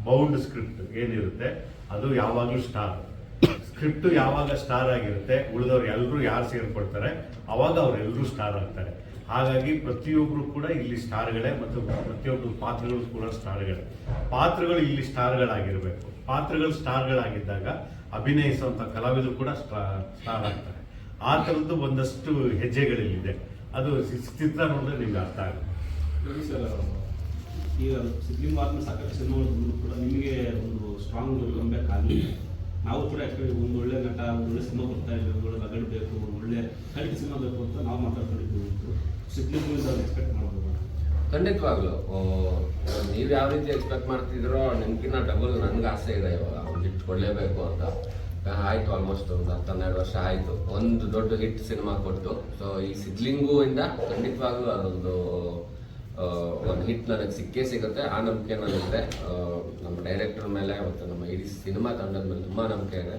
ಬೌಂಡ್ ಸ್ಕ್ರಿಪ್ಟ್ ಏನಿರುತ್ತೆ ಅದು ಯಾವಾಗಲೂ ಸ್ಟಾರ್. ಸ್ಕ್ರಿಪ್ಟ್ ಯಾವಾಗ ಸ್ಟಾರ್ ಆಗಿರುತ್ತೆ, ಉಳಿದವ್ರು ಎಲ್ಲರೂ ಯಾರು ಸೇರ್ಕೊಳ್ತಾರೆ ಅವಾಗ ಅವರೆಲ್ಲರೂ ಸ್ಟಾರ್ ಆಗ್ತಾರೆ. ಹಾಗಾಗಿ ಪ್ರತಿಯೊಬ್ಬರು ಕೂಡ ಇಲ್ಲಿ ಸ್ಟಾರ್ಗಳೇ ಮತ್ತು ಪ್ರತಿಯೊಬ್ಬರು ಪಾತ್ರಗಳು ಕೂಡ ಸ್ಟಾರ್ಗಳೇ. ಪಾತ್ರಗಳು ಇಲ್ಲಿ ಸ್ಟಾರ್ಗಳಾಗಿರಬೇಕು. ಪಾತ್ರಗಳು ಸ್ಟಾರ್ಗಳಾಗಿದ್ದಾಗ ಅಭಿನಯಿಸುವಂಥ ಕಲಾವಿದರು ಕೂಡ ಸ್ಟಾರ್ ಆಗ್ತಾರೆ. ಆ ಥರದ್ದು ಒಂದಷ್ಟು ಹೆಜ್ಜೆಗಳಿಲ್ಲಿದೆ. ಅದು ಚಿತ್ರ ನೋಡಿದ್ರೆ ನಿಮ್ಗೆ ಅರ್ಥ ಆಗುತ್ತೆ. ಸರ್, ಈಗ ಸಿದ್ಲಿಂಗ್ ಆದ್ಮೇಲೆ ಸಾಕಷ್ಟು ಸಿನಿಮಾಗಳು ಬಂದರೂ ಕೂಡ ನಿಮಗೆ ಒಂದು ಸ್ಟ್ರಾಂಗ್ ಕಂಬ್ಯಾಕ್ ಆಗಲಿಲ್ಲ. ನಾವು ಕೂಡ ಆ್ಯಕ್ಚುಲಿ ಒಂದು ಒಳ್ಳೆ ನಟ, ಒಂದು ಒಳ್ಳೆ ಸಿನಿಮಾ ಬರ್ತಾ ಇದ್ದೀವಿ, ಒಂದು ಒಳ್ಳೆ ರಗಡ್ ಬೇಕು, ಒಂದು ಒಳ್ಳೆ ಕಲ್ಟ್ ಸಿನಿಮಾ ಬೇಕು ಅಂತ ನಾವು ಮಾತಾಡ್ಕೊಂಡಿದ್ದೀವಿ. ಸಿದ್ಲಿಂಗ್ ಎಕ್ಸ್ಪೆಕ್ಟ್ ಮಾಡ್ಬೋದು? ಖಂಡಿತವಾಗ್ಲು ನೀವು ಯಾವ ರೀತಿ ಎಕ್ಸ್ಪೆಕ್ಟ್ ಮಾಡ್ತಿದ್ರೋ ನಿಮ್ಗಿನ್ನ ಡಬಲ್ ನನ್ಗೆ ಆಸೆ ಇದೆ ಇವಾಗ ಹಿಟ್ ಕೊಡಲೇಬೇಕು ಅಂತ. ಆಯ್ತು, ಆಲ್ಮೋಸ್ಟ್ ಒಂದು 10-12 ವರ್ಷ ಆಯ್ತು ಒಂದು ದೊಡ್ಡ ಹಿಟ್ ಸಿನಿಮಾ ಕೊಟ್ಟು. ಸೊ ಈ ಸಿದ್ಲಿಂಗು ಇಂದ ಖಂಡಿತವಾಗ್ಲೂ ಅದೊಂದು ಒಂದು ಹಿಟ್ ನನಗೆ ಸಿಕ್ಕೇ ಸಿಗುತ್ತೆ. ಆ ನಂಬಿಕೆ ನನಗಿದೆ. ನಮ್ಮ ಡೈರೆಕ್ಟರ್ ಮೇಲೆ ಮತ್ತು ನಮ್ಮ ಇಡೀ ಸಿನಿಮಾ ತಂಡದ ಮೇಲೆ ತುಂಬ ನಂಬಿಕೆ ಇದೆ.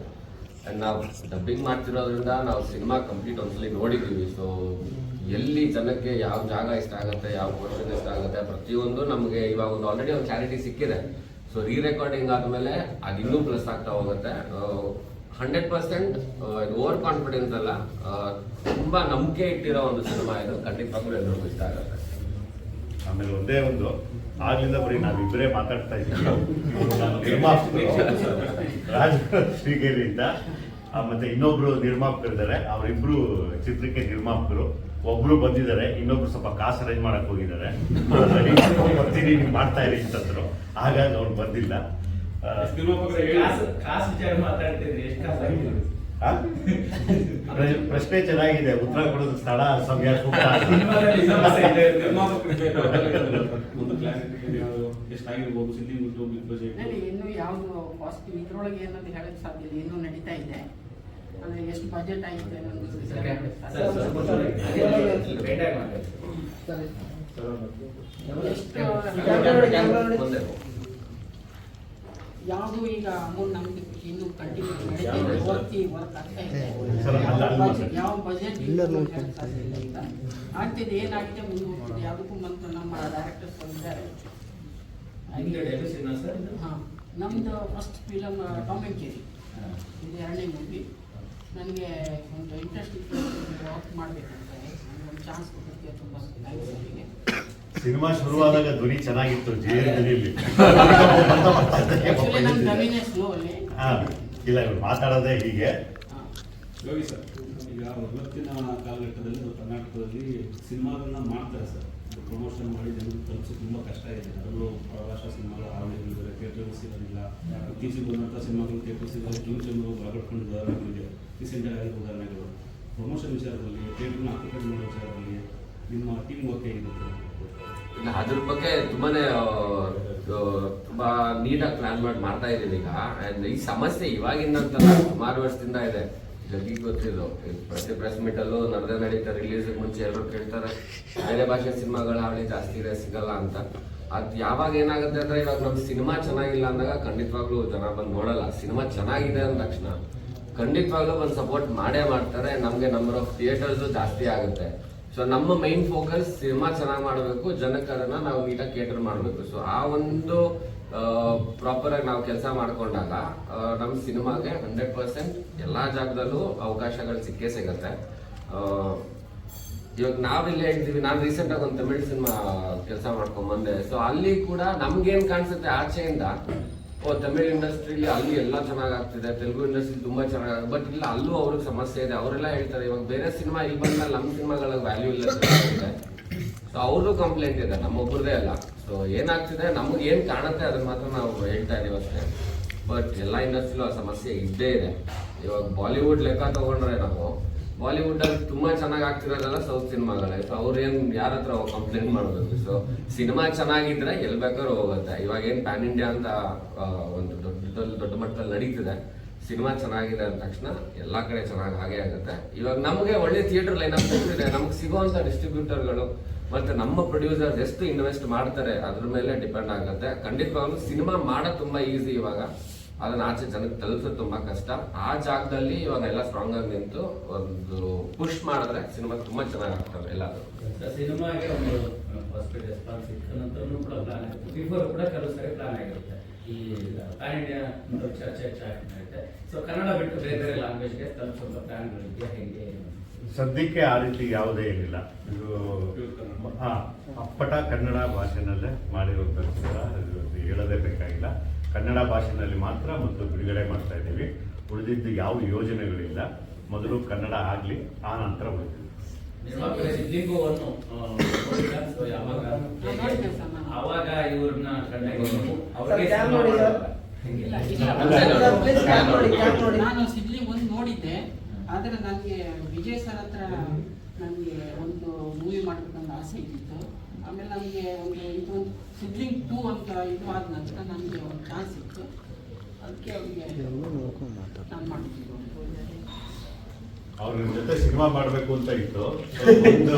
ಆ್ಯಂಡ್ ನಾವು ಡಬ್ಬಿಂಗ್ ಮಾಡ್ತಿರೋದ್ರಿಂದ ನಾವು ಸಿನಿಮಾ ಕಂಪ್ಲೀಟ್ ಒಂದ್ಸಲಿ ನೋಡಿದ್ದೀವಿ. ಸೊ ಎಲ್ಲಿ ಜನಕ್ಕೆ ಯಾವ ಜಾಗ ಇಷ್ಟ ಆಗುತ್ತೆ, ಯಾವ ಪೋರ್ಷನ್ ಇಷ್ಟ ಆಗುತ್ತೆ, ಪ್ರತಿಯೊಂದು ನಮಗೆ ಇವಾಗ ಒಂದು ಆಲ್ರೆಡಿ ಒಂದು ಕ್ಲಾರಿಟಿ ಸಿಕ್ಕಿದೆ. ಸೊ ರೀರೆಕಾರ್ಡಿಂಗ್ ಆದಮೇಲೆ ಅದು ಇನ್ನೂ ಪ್ಲಸ್ ಆಗ್ತಾ ಹೋಗುತ್ತೆ. 100% ಓವರ್ ಕಾನ್ಫಿಡೆನ್ಸ್ ಅಲ್ಲ, ತುಂಬ ನಂಬಿಕೆ ಇಟ್ಟಿರೋ ಒಂದು ಸಿನಿಮಾ ಇದು. ಖಂಡಿತವಾಗ್ಲೂ ಎಲ್ಲರಿಗೂ ಇಷ್ಟ ಆಗುತ್ತೆ. ಆಮೇಲೆ ಒಂದೇ ಒಂದು ಆಗ್ಲಿಂದ ಬರೀ ನಾವಿಬ್ಬರೇ ಮಾತಾಡ್ತಾ ಇದ್ದೀವಿ. ನಿರ್ಮಾಪಕರು ರಾಜ್ ಶ್ರೀಗೇರಿಯಿಂದ ಮತ್ತೆ ಇನ್ನೊಬ್ರು ನಿರ್ಮಾಪಕರಿದ್ದಾರೆ. ಅವರಿಬ್ರು ಚಿತ್ರಕ್ಕೆ ನಿರ್ಮಾಪಕರು. ಒಬ್ರು ಬಂದಿದ್ದಾರೆ, ಇನ್ನೊಬ್ರು ಸ್ವಲ್ಪ ಕಾಸು ಅರೇಂಜ್ ಮಾಡಕ್ ಹೋಗಿದ್ದಾರೆ. ಬರ್ತೀನಿ, ನೀವು ಮಾಡ್ತಾ ಇರಿ ಅಂತಂದ್ರು. ಹಾಗಾಗಿ ಅವ್ರು ಬಂದಿಲ್ಲ. ಕಾಸು ವಿಚಾರ ಮಾತಾಡ್ತಿದ್ರಿ, ಎಷ್ಟು ಕಾಸು ಆಗಿದೆ? ಪ್ರಶ್ನೆ ಚೆನ್ನಾಗಿದೆ, ಉತ್ತರ ಕೊಡೋದು ಸ್ಥಳ ಸಮಯ ಸೂಕ್ತ. ಒಂದು ಕ್ಲಾರಿಟಿ ಎಷ್ಟಾಗಿರ್ಬೋದು ಸಿದ್ಲಿಂಗ್ ಬಿಗ್ ಬಜೆಟ್ ಇನ್ನು ಯಾವುದು ಪಾಸಿಟಿವ್ ಇದ್ರೊಳಗೆ ಏನಂತ ಹೇಳಕ್ ಸಾಧ್ಯ ಇಲ್ಲ. ಇನ್ನೂ ನಡೀತಾ ಇದೆ. ಅಂದ್ರೆ ಎಷ್ಟು ಬಜೆಟ್ ಆಗಿದೆ ಯಾವುದು ಈಗ ಅಮೌಂಟ್ ನಮ್ಗೆ ಇನ್ನು ಕಂಟಿನ್ಯೂ ವರ್ಕ್ ಆಗ್ತಾ ಇದೆ. ಯಾವ ಬಜೆಟ್ ಸಾಧ್ಯ ಇಲ್ಲ. ಈಗ ಆಗ್ತಿದೆ, ಏನಾಗಿದೆ ಮುಂದೆ ಯಾವುದಕ್ಕೂ ಬಂತು. ನಮ್ಮ ಡೈರೆಕ್ಟರ್ಸ್ ಬಂದಿದ್ದಾರೆ. ಹಾಂ, ನಮ್ದು first film Tom and Jerry, ಇದು 2ನೇ ಮೂವಿ. ನನಗೆ ಒಂದು ಇಂಟ್ರೆಸ್ಟ್ ಇತ್ತು ವರ್ಕ್ ಮಾಡಬೇಕಂತ, ಒಂದು ಚಾನ್ಸ್ ಕೊಟ್ಟಿದ್ದಕ್ಕೆ ತುಂಬ ಥ್ಯಾಂಕ್ಸ್ ಅವರಿಗೆ. ಸಿನಿಮಾ ಶುರುವಾದಾಗ ಧ್ವನಿ ಚೆನ್ನಾಗಿತ್ತು, ಧ್ವನಿಯಲ್ಲಿ ಆ್ಯಕ್ಚುಲಿ ನಮ್ಮ ಧ್ವನಿನೇ ಸ್ಲೋ ಅಲ್ಲಿ. ಇಲ್ಲ, ಇವ್ರು ಮಾತಾಡೋದೇ ಹೀಗೆ. ಯೋಗಿ ಸರ್, ಈಗ ಇವತ್ತಿನ ಕಾಲಘಟ್ಟದಲ್ಲಿ ಕರ್ನಾಟಕದಲ್ಲಿ ಸಿನಿಮಾಗಳನ್ನ ಮಾಡ್ತಾರೆ ಸರ್. ಪ್ರಮೋಷನ್ ಮಾಡಿ ಜನರಿಗೆ ತಲುಪಿಸೋದು ತುಂಬ ಕಷ್ಟ ಇದೆ. ಅದರಲ್ಲೂ ಪ್ರವಾಸ ಸಿನಿಮಾಗಳು ಹಾವಳಿಗಳಿದ್ದಾರೆ, ಥಿಯೇಟರ್ ಸಿಗೋದಿಲ್ಲ. ಇತ್ತೀಚೆಗೆ ಬಂದಂಥ ಸಿನಿಮಾಗಳು ಥಿಯೇಟರ್ ಸಿಗೋದು ಜೂನ್ ಚಂದ್ರು ಹೊರಗಟ್ಕೊಂಡು ಉದಾಹರಣೆಗಳಿದೆ. ರೀಸೆಂಟಾಗಿ ಆಗಿರೋ ಉದಾಹರಣೆಗಳು. ಪ್ರಮೋಷನ್ ವಿಚಾರದಲ್ಲಿ, ಥಿಯೇಟರ್ನ ಆಕ್ಯುಪೇಟ್ ಮಾಡೋ ವಿಚಾರದಲ್ಲಿ ನಿಮ್ಮ ಟೀಮ್ ವರ್ಕ್ ಹೇಗಿರುತ್ತೆ? ಅದ್ರ ಬಗ್ಗೆ ತುಂಬಾನೇ ತುಂಬಾ ನೀಟಾಗಿ ಪ್ಲಾನ್ ಮಾಡಿ ಮಾಡ್ತಾ ಇದ್ದೀವಿ ಈಗ. ಅಂಡ್ ಈ ಸಮಸ್ಯೆ ಇವಾಗಿಂದ ಅಂತಲ್ಲ, ಸುಮಾರು ವರ್ಷದಿಂದ ಇದೆ. ಜಗ್ಗಿಗೆ ಗೊತ್ತಿದ್ದು ಪ್ರತಿ ಪ್ರೆಸ್ ಮೀಟ್ ಅಲ್ಲೂ ನಡೀತಾ ರಿಲೀಸ್ ಮುಂಚೆ ಎಲ್ಲರೂ ಕೇಳ್ತಾರೆ ಬೇರೆ ಭಾಷೆ ಸಿನಿಮಾಗಳು ಹಾವಳಿ ಜಾಸ್ತಿ ಇದೆ, ಸಿಗಲ್ಲ ಅಂತ. ಅದು ಯಾವಾಗ ಏನಾಗುತ್ತೆ ಅಂದ್ರೆ, ಇವಾಗ ನಮ್ಮ ಸಿನಿಮಾ ಚೆನ್ನಾಗಿಲ್ಲ ಅಂದಾಗ ಖಂಡಿತವಾಗ್ಲೂ ಜನ ಬಂದು ನೋಡಲ್ಲ. ಸಿನಿಮಾ ಚೆನ್ನಾಗಿದೆ ಅಂದ ತಕ್ಷಣ ಖಂಡಿತವಾಗ್ಲೂ ಬಂದು ಸಪೋರ್ಟ್ ಮಾಡೇ ಮಾಡ್ತಾರೆ. ನಮಗೆ ನಂಬರ್ ಆಫ್ ಥಿಯೇಟರ್ಸು ಜಾಸ್ತಿ ಆಗುತ್ತೆ. ಸೊ ನಮ್ಮ ಮೈನ್ ಫೋಕಸ್ ಸಿನಿಮಾ ಚೆನ್ನಾಗಿ ಮಾಡಬೇಕು, ಜನಕ್ಕೆ ಅದನ್ನ ನಾವು ನೀಟಾಗಿ ಕೇಟರ್ ಮಾಡಬೇಕು. ಸೊ ಆ ಒಂದು ಪ್ರಾಪರ್ ಆಗಿ ನಾವು ಕೆಲಸ ಮಾಡ್ಕೊಂಡಾಗ ನಮ್ಮ ಸಿನಿಮಾಗೆ 100% ಎಲ್ಲಾ ಜಾಗದಲ್ಲೂ ಅವಕಾಶಗಳು ಸಿಕ್ಕೇ ಸಿಗತ್ತೆ. ಇವಾಗ ನಾವಿಲ್ಲಿ ಹೇಳ್ತೀವಿ, ನಾನು ರೀಸೆಂಟಾಗಿ ಒಂದು ತಮಿಳ್ ಸಿನಿಮಾ ಕೆಲಸ ಮಾಡ್ಕೊಂಡ್ ಬಂದೆ. ಸೊ ಅಲ್ಲಿ ಕೂಡ ನಮ್ಗೇನ್ ಕಾಣಿಸುತ್ತೆ ಆಚೆಯಿಂದ, ತಮಿಳ್ ಇಂಡಸ್ಟ್ರಿಲಿ ಅಲ್ಲಿ ಎಲ್ಲ ಚೆನ್ನಾಗಾಗ್ತಿದೆ, ತೆಲುಗು ಇಂಡಸ್ಟ್ರಿ ತುಂಬಾ ಚೆನ್ನಾಗಿ, ಬಟ್ ಇಲ್ಲ ಅಲ್ಲೂ ಅವ್ರಿಗೆ ಸಮಸ್ಯೆ ಇದೆ. ಅವರೆಲ್ಲ ಹೇಳ್ತಾರೆ ಇವಾಗ ಬೇರೆ ಸಿನಿಮಾ ಇಲ್ಲಿ ಬಂದ್ಮೇಲೆ ನಮ್ಮ ಸಿನಿಮಾಗಳಿಗೆ ವ್ಯಾಲ್ಯೂ ಇಲ್ಲ ಇದೆ. ಸೊ ಅವ್ರದ್ದು ಕಂಪ್ಲೇಂಟ್ ಇದೆ, ನಮ್ಮೊಬ್ಬರದೇ ಅಲ್ಲ. ಸೊ ಏನಾಗ್ತಿದೆ, ನಮ್ಗೆ ಏನ್ ಕಾಣುತ್ತೆ ಅದನ್ನ ಮಾತ್ರ ನಾವು ಹೇಳ್ತಾ ಇದೀವಿ ಅಷ್ಟೇ. ಬಟ್ ಎಲ್ಲ ಇಂಡಸ್ಟ್ರಿಲೂ ಆ ಸಮಸ್ಯೆ ಇದ್ದೇ ಇದೆ. ಇವಾಗ ಬಾಲಿವುಡ್ ಲೆಕ್ಕ ತಗೊಂಡ್ರೆ ನಾವು ಬಾಲಿವುಡ್ ಅಲ್ಲಿ ತುಂಬಾ ಚೆನ್ನಾಗಿ ಆಗ್ತಿರೋದೆಲ್ಲ ಸೌತ್ ಸಿನಿಮಾಗಳೇ. ಸೊ ಅವ್ರೇನ್ ಯಾರ ಹತ್ರ ಕಂಪ್ಲೇಂಟ್ ಮಾಡೋದು? ಸೊ ಸಿನಿಮಾ ಚೆನ್ನಾಗಿದ್ರೆ ಎಲ್ ಬೇಕಾದ್ರೂ ಹೋಗುತ್ತೆ. ಇವಾಗ ಏನ್ ಪ್ಯಾನ್ ಇಂಡಿಯಾ ಅಂತ ಒಂದು ದೊಡ್ಡ ಮಟ್ಟದಲ್ಲಿ ನಡೀತಿದೆ. ಸಿನಿಮಾ ಚೆನ್ನಾಗಿದೆ ಅಂದ ತಕ್ಷಣ ಎಲ್ಲಾ ಕಡೆ ಚೆನ್ನಾಗಿ ಹಾಗೆ ಆಗುತ್ತೆ. ಇವಾಗ ನಮಗೆ ಒಳ್ಳೆ ಥಿಯೇಟರ್ ಲೈನ್ ಅಪ್ ಇದೆ, ನಮ್ಗೆ ಸಿಗುವಂತ ಡಿಸ್ಟ್ರಿಬ್ಯೂಟರ್ಗಳು ಮತ್ತೆ ನಮ್ಮ ಪ್ರೊಡ್ಯೂಸರ್ಸ್ ಎಷ್ಟು ಇನ್ವೆಸ್ಟ್ ಮಾಡ್ತಾರೆ ಅದ್ರ ಮೇಲೆ ಡಿಪೆಂಡ್ ಆಗುತ್ತೆ. ಖಂಡಿತವಾಗ್ಲೂ ಸಿನಿಮಾ ಮಾಡೋದು ತುಂಬಾ ಈಸಿ ಇವಾಗ, ಅದನ್ನ ಆಚೆ ಜನಕ್ಕೆ ತಲುಪಿಸೋದು ತುಂಬಾ ಕಷ್ಟ. ಆ ಜಾಗದಲ್ಲಿ ಇವಾಗ ಎಲ್ಲ ಸ್ಟ್ರಾಂಗ್ ಆಗಿ ನಿಂತು ಒಂದು ಪುಷ್ ಮಾಡಿದ್ರೆ ಸಿನಿಮಾ ತುಂಬಾ ಚೆನ್ನಾಗಿ ಆಗ್ತವೆ ಎಲ್ಲಾದ್ರೂ. ಸಿನಿಮಾಗೆ ಒಂದು ಪಾಸಿಟಿವ್ ರೆಸ್ಪಾನ್ಸ್ ಸಿಕ್ಕ ನಂತರನೂ ಕೂಡ ಪ್ಲಾನ್ ಆಗುತ್ತೆ, ಬಿಫೋರ್ ಕೂಡ ಕೆಲವು ಸರಿ ಪ್ಲಾನ್ ಆಗಿರುತ್ತೆ. ಈ ಪ್ಯಾನ್ ಇಂಡಿಯಾ ಚರ್ಚೆ ಆಗುತ್ತೆ. ಸೊ ಕನ್ನಡ ಬಿಟ್ಟು ಬೇರೆ ಬೇರೆ ಲ್ಯಾಂಗ್ವೇಜ್ಗೆ ತಲುಪಿಸುವಂತ ಪ್ಲಾನ್ಗಳಿದೆಯಾ ಹೇಗೆ? ಸದ್ಯಕ್ಕೆ ಆ ರೀತಿ ಯಾವುದೇ ಏನಿಲ್ಲ. ಇದು ಅಪ್ಪಟ ಕನ್ನಡ ಭಾಷೆನಲ್ಲೇ ಮಾಡಿರುವಂಥ ಹೇಳೋದೇ ಬೇಕಾಗಿಲ್ಲ. ಕನ್ನಡ ಭಾಷೆನಲ್ಲಿ ಮಾತ್ರ ಮತ್ತು ಬಿಡುಗಡೆ ಮಾಡ್ತಾ ಇದ್ದೀವಿ. ಉಳಿದಿದ್ದು ಯಾವ ಯೋಜನೆಗಳಿಲ್ಲ. ಮೊದಲು ಕನ್ನಡ ಆಗಲಿ, ಆ ನಂತರ ಉಳಿದಿದ್ದು. ಅವಾಗ ಇವ್ರನ್ನ ಅವ್ರಿಗೆ ನಾನು ಸಿದ್ಲಿಂಗ್ ಒಂದು ನೋಡಿದ್ದೆ, ಆದರೆ ನನಗೆ ವಿಜಯ್ ಸರ್ ಹತ್ರ ನನಗೆ ಒಂದು ಮೂವಿ ಮಾಡಬೇಕಂತ ಆಸೆ ಇದ್ದಿತ್ತು. ಆಮೇಲೆ ನನಗೆ ಒಂದು ಸಿದ್ಲಿಂಗ್ 2 ಅಂತ ಇದು ಆದ ನಂತರ ನನಗೆ ಒಂದು ಚಾನ್ಸ್ ಇತ್ತು. ಅದಕ್ಕೆ ಅವರಿಗೆ ನಾನು ಮಾಡ್ತಿದ್ದೆ. ಅವ್ರ ಜೊತೆ ಸಿನಿಮಾ ಮಾಡಬೇಕು ಅಂತ ಇತ್ತು ಒಂದು,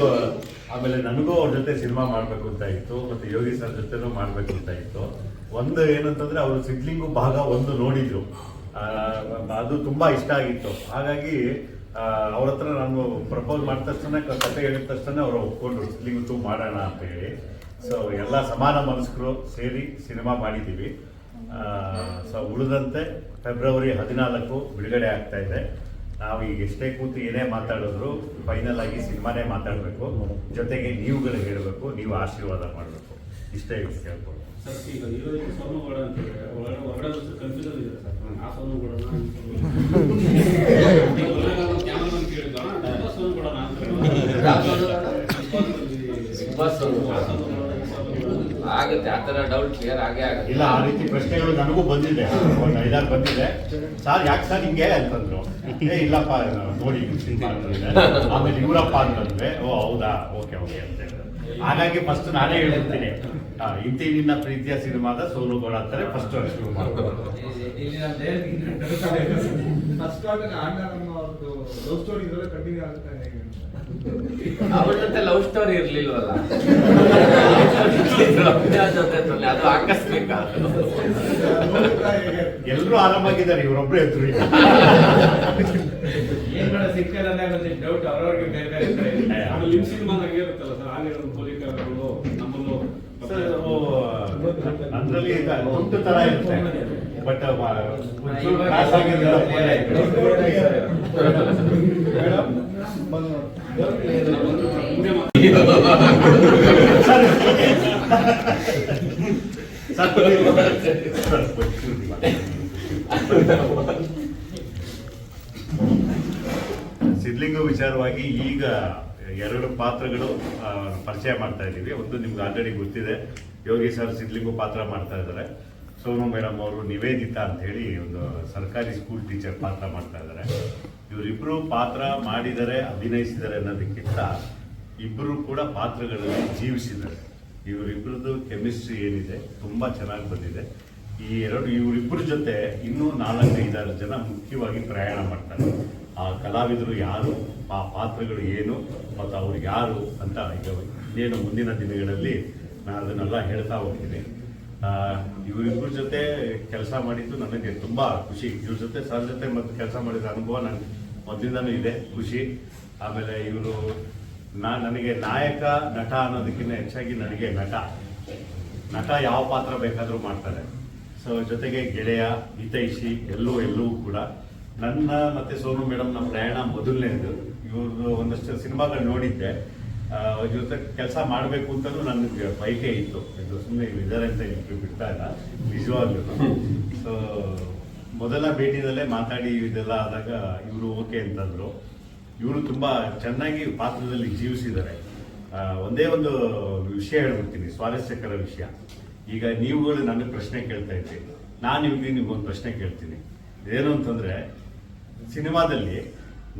ಆಮೇಲೆ ನನಗೂ ಅವ್ರ ಜೊತೆ ಸಿನಿಮಾ ಮಾಡಬೇಕು ಅಂತ ಇತ್ತು, ಮತ್ತೆ ಯೋಗಿ ಸರ್ ಜೊತೆನೂ ಮಾಡಬೇಕು ಅಂತ ಇತ್ತು. ಒಂದು ಏನಂತಂದ್ರೆ ಅವರು ಸಿದ್ಲಿಂಗು ಭಾಗ 1 ನೋಡಿದ್ರು, ಅದು ತುಂಬಾ ಇಷ್ಟ ಆಗಿತ್ತು. ಹಾಗಾಗಿ ಅವ್ರ ಹತ್ರ ನಾನು ಪ್ರಪೋಸ್ ಮಾಡಿದ ತಕ್ಷಣ, ಕತೆ ಹೇಳಿದ ತಕ್ಷಣ ಅವರು ಒಪ್ಕೊಂಡ್ರು ಸಿದ್ಲಿಂಗು 2 ಮಾಡೋಣ ಅಂತ ಹೇಳಿ. ಸೊ ಎಲ್ಲ ಸಮಾನ ಮನಸ್ಕರು ಸೇರಿ ಸಿನಿಮಾ ಮಾಡಿದ್ದೀವಿ. ಸೊ ಉಳಿದಂತೆ ಫೆಬ್ರವರಿ 14 ಬಿಡುಗಡೆ ಆಗ್ತಾ ಇದೆ. ನಾವು ಈಗ ಎಷ್ಟೇ ಕೂತು ಏನೇ ಮಾತಾಡಿದ್ರು ಫೈನಲ್ ಆಗಿ ಸಿನಿಮಾನೇ ಮಾತಾಡಬೇಕು, ಜೊತೆಗೆ ನೀವುಗಳು ಹೇಳಬೇಕು, ನೀವು ಆಶೀರ್ವಾದ ಮಾಡಬೇಕು. ಇಷ್ಟೇ ಕೇಳ್ಬೋದು. ಸರ್, ಈಗ ಹೀರೋಯಿನ್ ಸೋನುಗೌಡ ಅಂತ ಹೇಳಿದ್ರೆ ಹೊರಗಡೆ ಕನ್ಫ್ಯೂಸನ್ ಇದೆ ಸರ್. ಆ ಸೋನುಗೌಡನ ಕ್ಯಾಮರಾಮನ್ ಕೇಳಿದ ಸೋನುಗೌಡನ ಆಗುತ್ತೆ, ಆ ತರ ಡೌಟ್ ಕ್ಲಿಯರ್ ಆಗೇ ಆಗುತ್ತೆ. ಇಲ್ಲ, ಆ ರೀತಿ ಪ್ರಶ್ನೆಗಳು ನನಗೂ ಬಂದಿದೆ, ಒಂದು 5-6 ಬಂದಿದೆ. ಸರ್ ಯಾಕೆ ಸರ್ ಹಿಂಗೆ ಅಂತಂದ್ರು. ಇಲ್ಲಪ್ಪ ನೋಡಿ ಆಮೇಲೆ ಇವರಪ್ಪ ಅಂತಂದ್ರೆ, ಓ ಹೌದಾ, ಓಕೆ ಓಕೆ ಅಂತ ಹೇಳಿದ್ರು. ಹಾಗಾಗಿ ಫಸ್ಟ್ ನಾನೇ ಹೇಳ್ಬಿಡ್ತೀನಿ, ಇಂತಿ ನಿನ್ನ ಪ್ರೀತಿಯ ಸಿನಿಮಾದ ಸೋನುಗೌಡ ಅಂತಾರೆ ಫಸ್ಟ್ ಶುರು ಮಾಡ್ಬೋದು. ಅವ್ರ ಜೊತೆ ಲವ್ ಸ್ಟೋರಿ ಇರ್ಲಿಲ್ವಲ್ಲ, ಅದು ಆಕಸ್ಮಿಕ. ಎಲ್ಲರೂ ಆರಾಮಾಗಿದ್ದಾರೆ, ಇವರೊಬ್ರು ಎದ್ರು. ಏನ್ ಮಾಡ ಸಿಕ್ಕಲ್ಲ ಡೌಟ್ ಅವ್ರವ್ರಿಗೆ ಬೇರೆ ಬೇರೆ. ಲಿಮ್ ಸಿನಿಮಾದಾಗ ಇರುತ್ತಲ್ಲ ಸರ್, ಹಾಗೆ ಪೊಲೀಕರು ನಮ್ಮಲ್ಲೂ ಅಂದ್ರಲ್ಲಿ ದುಡ್ಡು ತರ ಇರುತ್ತೆ, ಬಟ್ ಸಿದ್ಲಿಂಗು ವಿಚಾರವಾಗಿ ಈಗ 2 ಪಾತ್ರಗಳು ಪರಿಚಯ ಮಾಡ್ತಾ ಇದ್ದೀವಿ. ಒಂದು ನಿಮ್ಗೆ ಆಲ್ರೆಡಿ ಗೊತ್ತಿದೆ, ಯೋಗಿ ಸರ್ ಸಿದ್ಲಿಂಗು ಪಾತ್ರ ಮಾಡ್ತಾ ಇದ್ದಾರೆ. ಸೋನು ಮೇಡಮ್ ಅವರು ನಿವೇದಿತಾ ಅಂತ ಹೇಳಿ ಒಂದು ಸರ್ಕಾರಿ ಸ್ಕೂಲ್ ಟೀಚರ್ ಪಾತ್ರ ಮಾಡ್ತಾ ಇದ್ದಾರೆ. ಇವರಿಬ್ರು ಪಾತ್ರ ಮಾಡಿದರೆ, ಅಭಿನಯಿಸಿದ್ದಾರೆ ಅನ್ನೋದಕ್ಕಿಂತ ಇಬ್ಬರು ಕೂಡ ಪಾತ್ರಗಳಲ್ಲಿ ಜೀವಿಸಿದ್ದಾರೆ. ಇವರಿಬ್ಬರದ್ದು ಕೆಮಿಸ್ಟ್ರಿ ಏನಿದೆ ತುಂಬಾ ಚೆನ್ನಾಗಿ ಬಂದಿದೆ. ಇವರಿಬ್ಬರ ಜೊತೆ ಇನ್ನೂ 4-5 ಜನ ಮುಖ್ಯವಾಗಿ ಪ್ರಯಾಣ ಮಾಡ್ತಾರೆ. ಆ ಕಲಾವಿದರು ಯಾರು, ಆ ಪಾತ್ರಗಳು ಏನು, ಮತ್ತು ಅವ್ರು ಯಾರು ಅಂತ ಈಗ ಇನ್ನೇನು ಮುಂದಿನ ದಿನಗಳಲ್ಲಿ ನಾನು ಅದನ್ನೆಲ್ಲ ಹೇಳ್ತಾ ಹೋಗ್ತೀನಿ. ಇವರಿಬ್ಬರ ಜೊತೆ ಕೆಲಸ ಮಾಡಿದ್ದು ನನಗೆ ತುಂಬಾ ಖುಷಿ. ಇವ್ರ ಜೊತೆ ಸರ್ ಜೊತೆ ಮತ್ತು ಕೆಲಸ ಮಾಡಿದ ಅನುಭವ ನನಗೆ ಮೊದಲಿಂದನೂ ಇದೆ, ಖುಷಿ. ಆಮೇಲೆ ಇವರು ನನಗೆ ನಾಯಕ ನಟ ಅನ್ನೋದಕ್ಕಿಂತ ಹೆಚ್ಚಾಗಿ ನನಗೆ ನಟ ಯಾವ ಪಾತ್ರ ಬೇಕಾದರೂ ಮಾಡ್ತಾರೆ. ಸೊ ಜೊತೆಗೆ ಗೆಳೆಯ, ಹಿತೈಷಿ ಎಲ್ಲವೂ ಕೂಡ. ನನ್ನ ಮತ್ತೆ ಸೋನು ಮೇಡಮ್ನ ಪ್ರಯಾಣ ಮೊದಲನೇದು. ಇವ್ರದ್ದು ಒಂದಷ್ಟು ಸಿನಿಮಾಗಳು ನೋಡಿದ್ದೆ, ಜೊತೆ ಕೆಲಸ ಮಾಡಬೇಕು ಅಂತಲೂ ನನಗೆ ಬಯಕೆ ಇತ್ತು. ಇದು ಸುಮ್ಮನೆ ಇದ್ದಾರೆ ಅಂತ ಬಿಡ್ತಾ ಇಲ್ಲ, ನಿಜವಾಗ್ಲೂ. ಸೊ ಮೊದಲ ಭೇಟಿನಲ್ಲೇ ಮಾತಾಡಿ ಇದೆಲ್ಲ ಆದಾಗ ಇವರು ಓಕೆ ಅಂತಂದ್ರು. ಇವರು ತುಂಬಾ ಚೆನ್ನಾಗಿ ಪಾತ್ರದಲ್ಲಿ ಜೀವಿಸಿದ್ದಾರೆ. ಒಂದೇ ಒಂದು ವಿಷಯ ಹೇಳ್ಬಿಡ್ತೀನಿ, ಸ್ವಾರಸ್ಯಕರ ವಿಷಯ. ಈಗ ನೀವುಗಳು ನನಗೆ ಪ್ರಶ್ನೆ ಕೇಳ್ತಾ ಇದ್ದೀರಿ, ನಾನು ನಿಮ್ಗೊಂದು ಪ್ರಶ್ನೆ ಕೇಳ್ತೀನಿ. ಏನು ಅಂತಂದ್ರೆ, ಸಿನಿಮಾದಲ್ಲಿ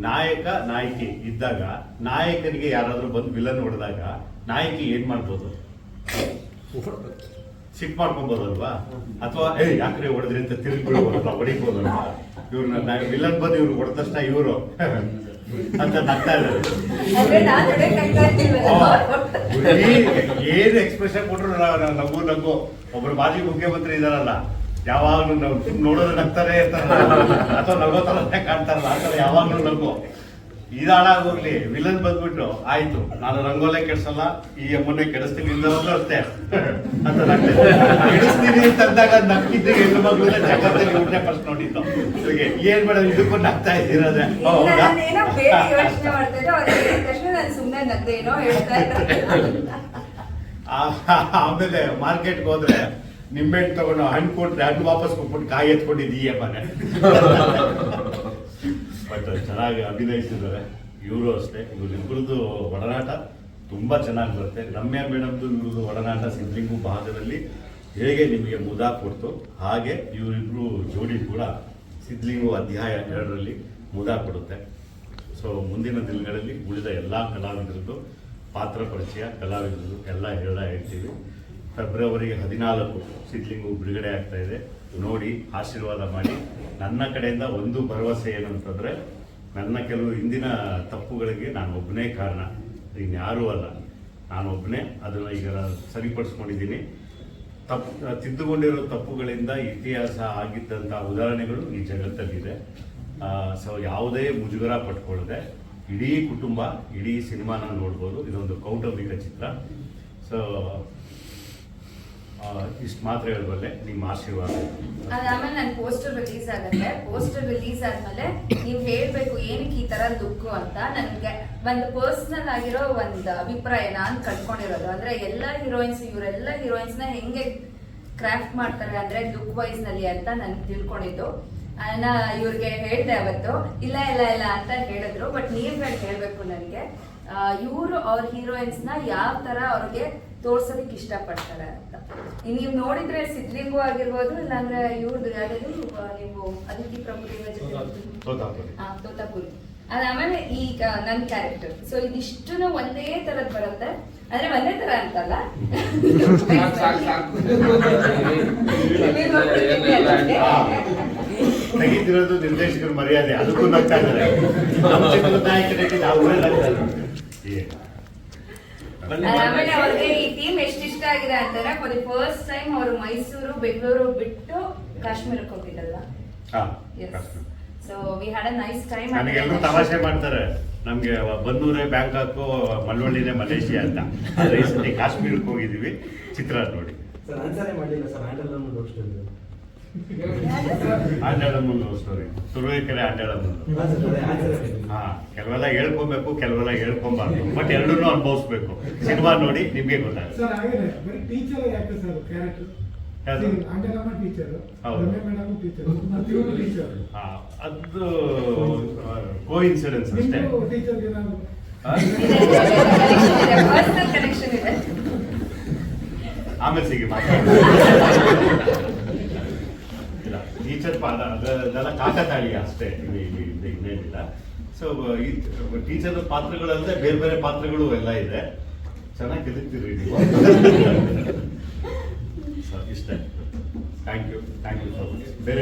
ನಾಯಕ ನಾಯಕಿ ಇದ್ದಾಗ ನಾಯಕನಿಗೆ ಯಾರಾದ್ರೂ ಬಂದು ವಿಲನ್ ಹೊಡೆದಾಗ ನಾಯಕಿ ಏನ್ ಮಾಡ್ಬೋದು? ಸಿಟ್ ಮಾಡ್ಕೊಬೋದಲ್ವಾ? ಅಥವಾ ಯಾಕ್ರೆ ಹೊಡೆದ್ರಿ ಅಂತ ತಿರುಗಿಬಿಡ್ಬೋದಲ್ವಾ? ಹೊಡಿಬೋದಲ್ವಾ? ಇವ್ರನ್ನ ವಿಲನ್ ಬಂದು ಇವ್ರು ಹೊಡೆದ ತಕ್ಷಣ ಇವರು ಅಂತ ನಗ್ತಾ ಇದ್ದಾರೆ. ಏನು ಎಕ್ಸ್ಪ್ರೆಷನ್ ಕೊಟ್ರು ನಗು. ಒಬ್ರು ಮಾಜಿ ಮುಖ್ಯಮಂತ್ರಿ ಇದಾರಲ್ಲ, ಯಾವಾಗ್ಲೂ ನಾವು ನೋಡೋದು ನಗ್ತಾರೆ ಇರ್ತಾರಲ್ಲ, ಅಥವಾ ನಗೋ ತರನೇ ಕಾಣ್ತಾರಲ್ಲ, ಆ ಥರ ಯಾವಾಗ್ಲೂ ನಗು. ಇದು ಹಾಳಾಗೋಗ್ಲಿ, ವಿಲನ್ ಬಂದ್ಬಿಟ್ಟು ಆಯ್ತು ನಾನು ರಂಗೋಲೆ ಕೆಡ್ಸಲ್ಲ, ಈ ಅಮ್ಮನೆ ಕೆಡಿಸ್ತೀನಿ ಇಂದವಲ್ಲೂ ಅಷ್ಟೇ ಅಂತ ಕೆಡಿಸ್ತೀನಿ ಅಂತಂದಾಗ ನಕ್ಕಿದ್ದೆ ಹೆಣ್ಣು ಮಗಳು ಜಗತ್ತಲ್ಲಿ ಊಟನೆ ಫಸ್ಟ್ ನೋಡಿದ್ದು. ಇವಾಗೆ ಏನ್ ಮೇಡಮ್ ಇದಕ್ಕೂ ನಗ್ತಾ ಇದ್ದೀರದೆ? ಆಮೇಲೆ ಮಾರ್ಕೆಟ್ಗೆ ಹೋದ್ರೆ ನಿಂಬೆಹಣ್ಣು ತಗೊಂಡು ಹಣ್ಣು ಕೊಟ್ರೆ ಹಣ್ಣು ವಾಪಸ್ ಕೊಟ್ಬಿಟ್ಟು ಕಾಯಿ ಎತ್ಕೊಂಡಿದ್ದೀಯ ಮನೆ. ಬಟ್ ಚೆನ್ನಾಗಿ ಅಭಿನಯಿಸಿದ್ದಾರೆ ಇವರು ಅಷ್ಟೇ. ಇವರಿಬ್ಬರದ್ದು ಒಡನಾಟ ತುಂಬಾ ಚೆನ್ನಾಗಿ ಬರುತ್ತೆ. ರಮ್ಯಾ ಮೇಡಮ್ದು ಇವ್ರದ್ದು ಒಡನಾಟ ಸಿದ್ಲಿಂಗು ಭಾಗದಲ್ಲಿ ಹೇಗೆ ನಿಮಗೆ ಮುದ ಕೊಡ್ತು, ಹಾಗೆ ಇವರಿಬ್ರು ಜೋಡಿ ಕೂಡ ಸಿದ್ಲಿಂಗು ಅಧ್ಯಾಯ 2ರಲ್ಲಿ ಮುದ ಕೊಡುತ್ತೆ. ಸೊ ಮುಂದಿನ ದಿನಗಳಲ್ಲಿ ಉಳಿದ ಎಲ್ಲ ಕಲಾವಿದರದ್ದು ಪಾತ್ರ ಪರಿಚಯ, ಕಲಾವಿದರದ್ದು ಎಲ್ಲ ಹೇಳ್ತೀವಿ. ಫೆಬ್ರವರಿ 14 ಸಿದ್ಲಿಂಗು ಬಿಡುಗಡೆ ಆಗ್ತಾ ಇದೆ. ನೋಡಿ ಆಶೀರ್ವಾದ ಮಾಡಿ. ನನ್ನ ಕಡೆಯಿಂದ ಒಂದು ಭರವಸೆ ಏನಂತಂದ್ರೆ, ನನ್ನ ಕೆಲವು ಹಿಂದಿನ ತಪ್ಪುಗಳಿಗೆ ನಾನು ಒಬ್ಬನೇ ಕಾರಣ, ಇನ್ಯಾರೂ ಅಲ್ಲ, ನಾನು ಒಬ್ಬನೇ ಅದನ್ನು ಈಗ ಸರಿಪಡಿಸ್ಕೊಂಡಿದ್ದೀನಿ. ತಿದ್ದುಕೊಂಡಿರೋ ತಪ್ಪುಗಳಿಂದ ಇತಿಹಾಸ ಆಗಿದ್ದಂಥ ಉದಾಹರಣೆಗಳು ಈ ಜಗತ್ತಲ್ಲಿದೆ. ಸೊ ಯಾವುದೇ ಮುಜುಗರ ಪಟ್ಕೊಳ್ಳದೆ ಇಡೀ ಕುಟುಂಬ ಇಡೀ ಸಿನಿಮಾನ ನೋಡ್ಬೋದು. ಇದೊಂದು ಕೌಟುಂಬಿಕ ಚಿತ್ರ. ಸೊ ಇಷ್ಟು ಮಾತ್ರ ಹೇಳಬಲ್ಲೆ, ನಿಮ್ಮ ಆಶೀರ್ವಾದ. ಅದಾದ್ಮೇಲೆ ನನ್ನ ಪೋಸ್ಟರ್ ರಿಲೀಸ್ ಆಗುತ್ತೆ. ಪೋಸ್ಟರ್ ರಿಲೀಸ್ ಆದ್ಮೇಲೆ ನೀವು ಹೇಳ್ಬೇಕು ಏನಕ್ಕೆ ಈ ತರ ಲುಕ್ ಅಂತ. ನನಗೆ ಒಂದು ಪರ್ಸನಲ್ ಆಗಿರೋ ಒಂದು ಅಭಿಪ್ರಾಯ ನಾನು ಕಳ್ಕೊಂಡಿರೋದು ಅಂದ್ರೆ, ಎಲ್ಲ ಹೀರೋಯಿನ್ಸ್ ಇವರೆಲ್ಲ ಹೀರೋಯಿನ್ಸ್ ನ ಹೆಂಗೆ ಕ್ರಾಫ್ಟ್ ಮಾಡ್ತಾರೆ ಅಂದ್ರೆ ಲುಕ್ ವೈಸ್ ನಲ್ಲಿ ಅಂತ ನನ್ಗೆ ತಿಳ್ಕೊಂಡಿದ್ದು. ಇವ್ರಿಗೆ ಹೇಳ್ದೆ ಅವತ್ತು, ಇಲ್ಲ ಇಲ್ಲ ಇಲ್ಲ ಅಂತ ಹೇಳಿದ್ರು. ಬಟ್ ನೀವುಗಳು ಹೇಳ್ಬೇಕು ನನಗೆ, ಇವರು ಅವ್ರ ಹೀರೋಯಿನ್ಸ್ ನ ಯಾವ ತರ ಅವ್ರಿಗೆ ತೋರ್ಸೋದಕ್ಕೆ ಇಷ್ಟಪಡ್ತಾರೆ ಅಂತ. ನೀವು ನೋಡಿದ್ರೆ ಸಿದ್ಲಿಂಗು ಆಗಿರ್ಬೋದು, ಇಲ್ಲಾಂದ್ರೆ ಇವ್ರದ್ದು ಯಾವ್ದು ನೀವು ಅದಿತಿ ಪ್ರಭು ತೋತಾಪುರಿ, ಅದಾದ್ಮೇಲೆ ಈಗ ನನ್ನ ಕ್ಯಾರೆಕ್ಟರ್. ಸೊ ಇದಿಷ್ಟು ಒಂದೇ ತರದ್ ಬರುತ್ತೆ. ಅಂದ್ರೆ ಒಂದೇ ತರ ಅಂತಲ್ಲ, ತೆಗಿತಿರೋದು ನಿರ್ದೇಶಕರ ಮರ್ಯಾದೆ, ಅದಕ್ಕೂ ನಗ್ತಾ ಇದ್ದಾರೆ. ಆಮೇಲೆ ಅವ್ರಿಗೆ ಈ ಟೀಮ್ ಎಷ್ಟು ಇಷ್ಟ ಆಗಿದೆ ಅಂತಾರೆ, ಫಾರ್ ದಿ ಫಸ್ಟ್ ಟೈಮ್ ಅವರು ಮೈಸೂರು ಬೆಂಗಳೂರು ಬಿಟ್ಟು ಕಾಶ್ಮೀರಕ್ಕೆ ಹೋಗಿದ್ದಲ್ವಾ. So we had a nice time. ನನಗೆಲ್ಲರೂ ತಮಾಷೆ ಮಾಡ್ತಾರೆ, ನಮ್ಗೆ ಬನ್ನೂರೇ ಬ್ಯಾಂಕಾಕ್, ಮಳವಳ್ಳಿನೇ ಮಲೇಷಿಯಾ ಅಂತ. ಆದ್ರೆ ಈ ಸತಿ ಕಾಶ್ಮೀರಕ್ಕೆ ಹೋಗಿದೀವಿ, ಚಿತ್ರ ನೋಡಿ. ಆಂಡಳಮ್ಮನ ಲವ್ ಸ್ಟೋರಿ, ತುರುವೇಕೆರೆ ಆಂಡಳಮ್ಮನ. ಹಾ, ಕೆಲವೆಲ್ಲ ಹೇಳ್ಕೊಬೇಕು, ಕೆಲವೆಲ್ಲ ಹೇಳ್ಕೊಂಬಾರ್ದು, ಬಟ್ ಎರಡನ್ನೂ ಅನುಭವಿಸ್ಬೇಕು. ಸಿನಿಮಾ ನೋಡಿ ನಿಮ್ಗೆ ಗೊತ್ತಾಗುತ್ತೆ. ಅದು ಕೋ ಇನ್ಸಿಡೆನ್ಸ್ ಅಷ್ಟೇ. ಆಮೇಲೆ ಸಿಗಿ ಟೀಚರ್ ಅದೆಲ್ಲ ಕಾಕತಾಳಿ ಅಷ್ಟೇ, ಇನ್ನೇನಿಲ್ಲ. ಸೊ ಈ ಟೀಚರ್ ಪಾತ್ರಗಳಲ್ಲದೆ ಬೇರೆ ಬೇರೆ ಪಾತ್ರಗಳು ಎಲ್ಲ ಇದೆ. ಚೆನ್ನಾಗಿ ಕಲಿತೀರಿ ನೀವು. ಇಷ್ಟ. Thank you so much. ಬೇರೆ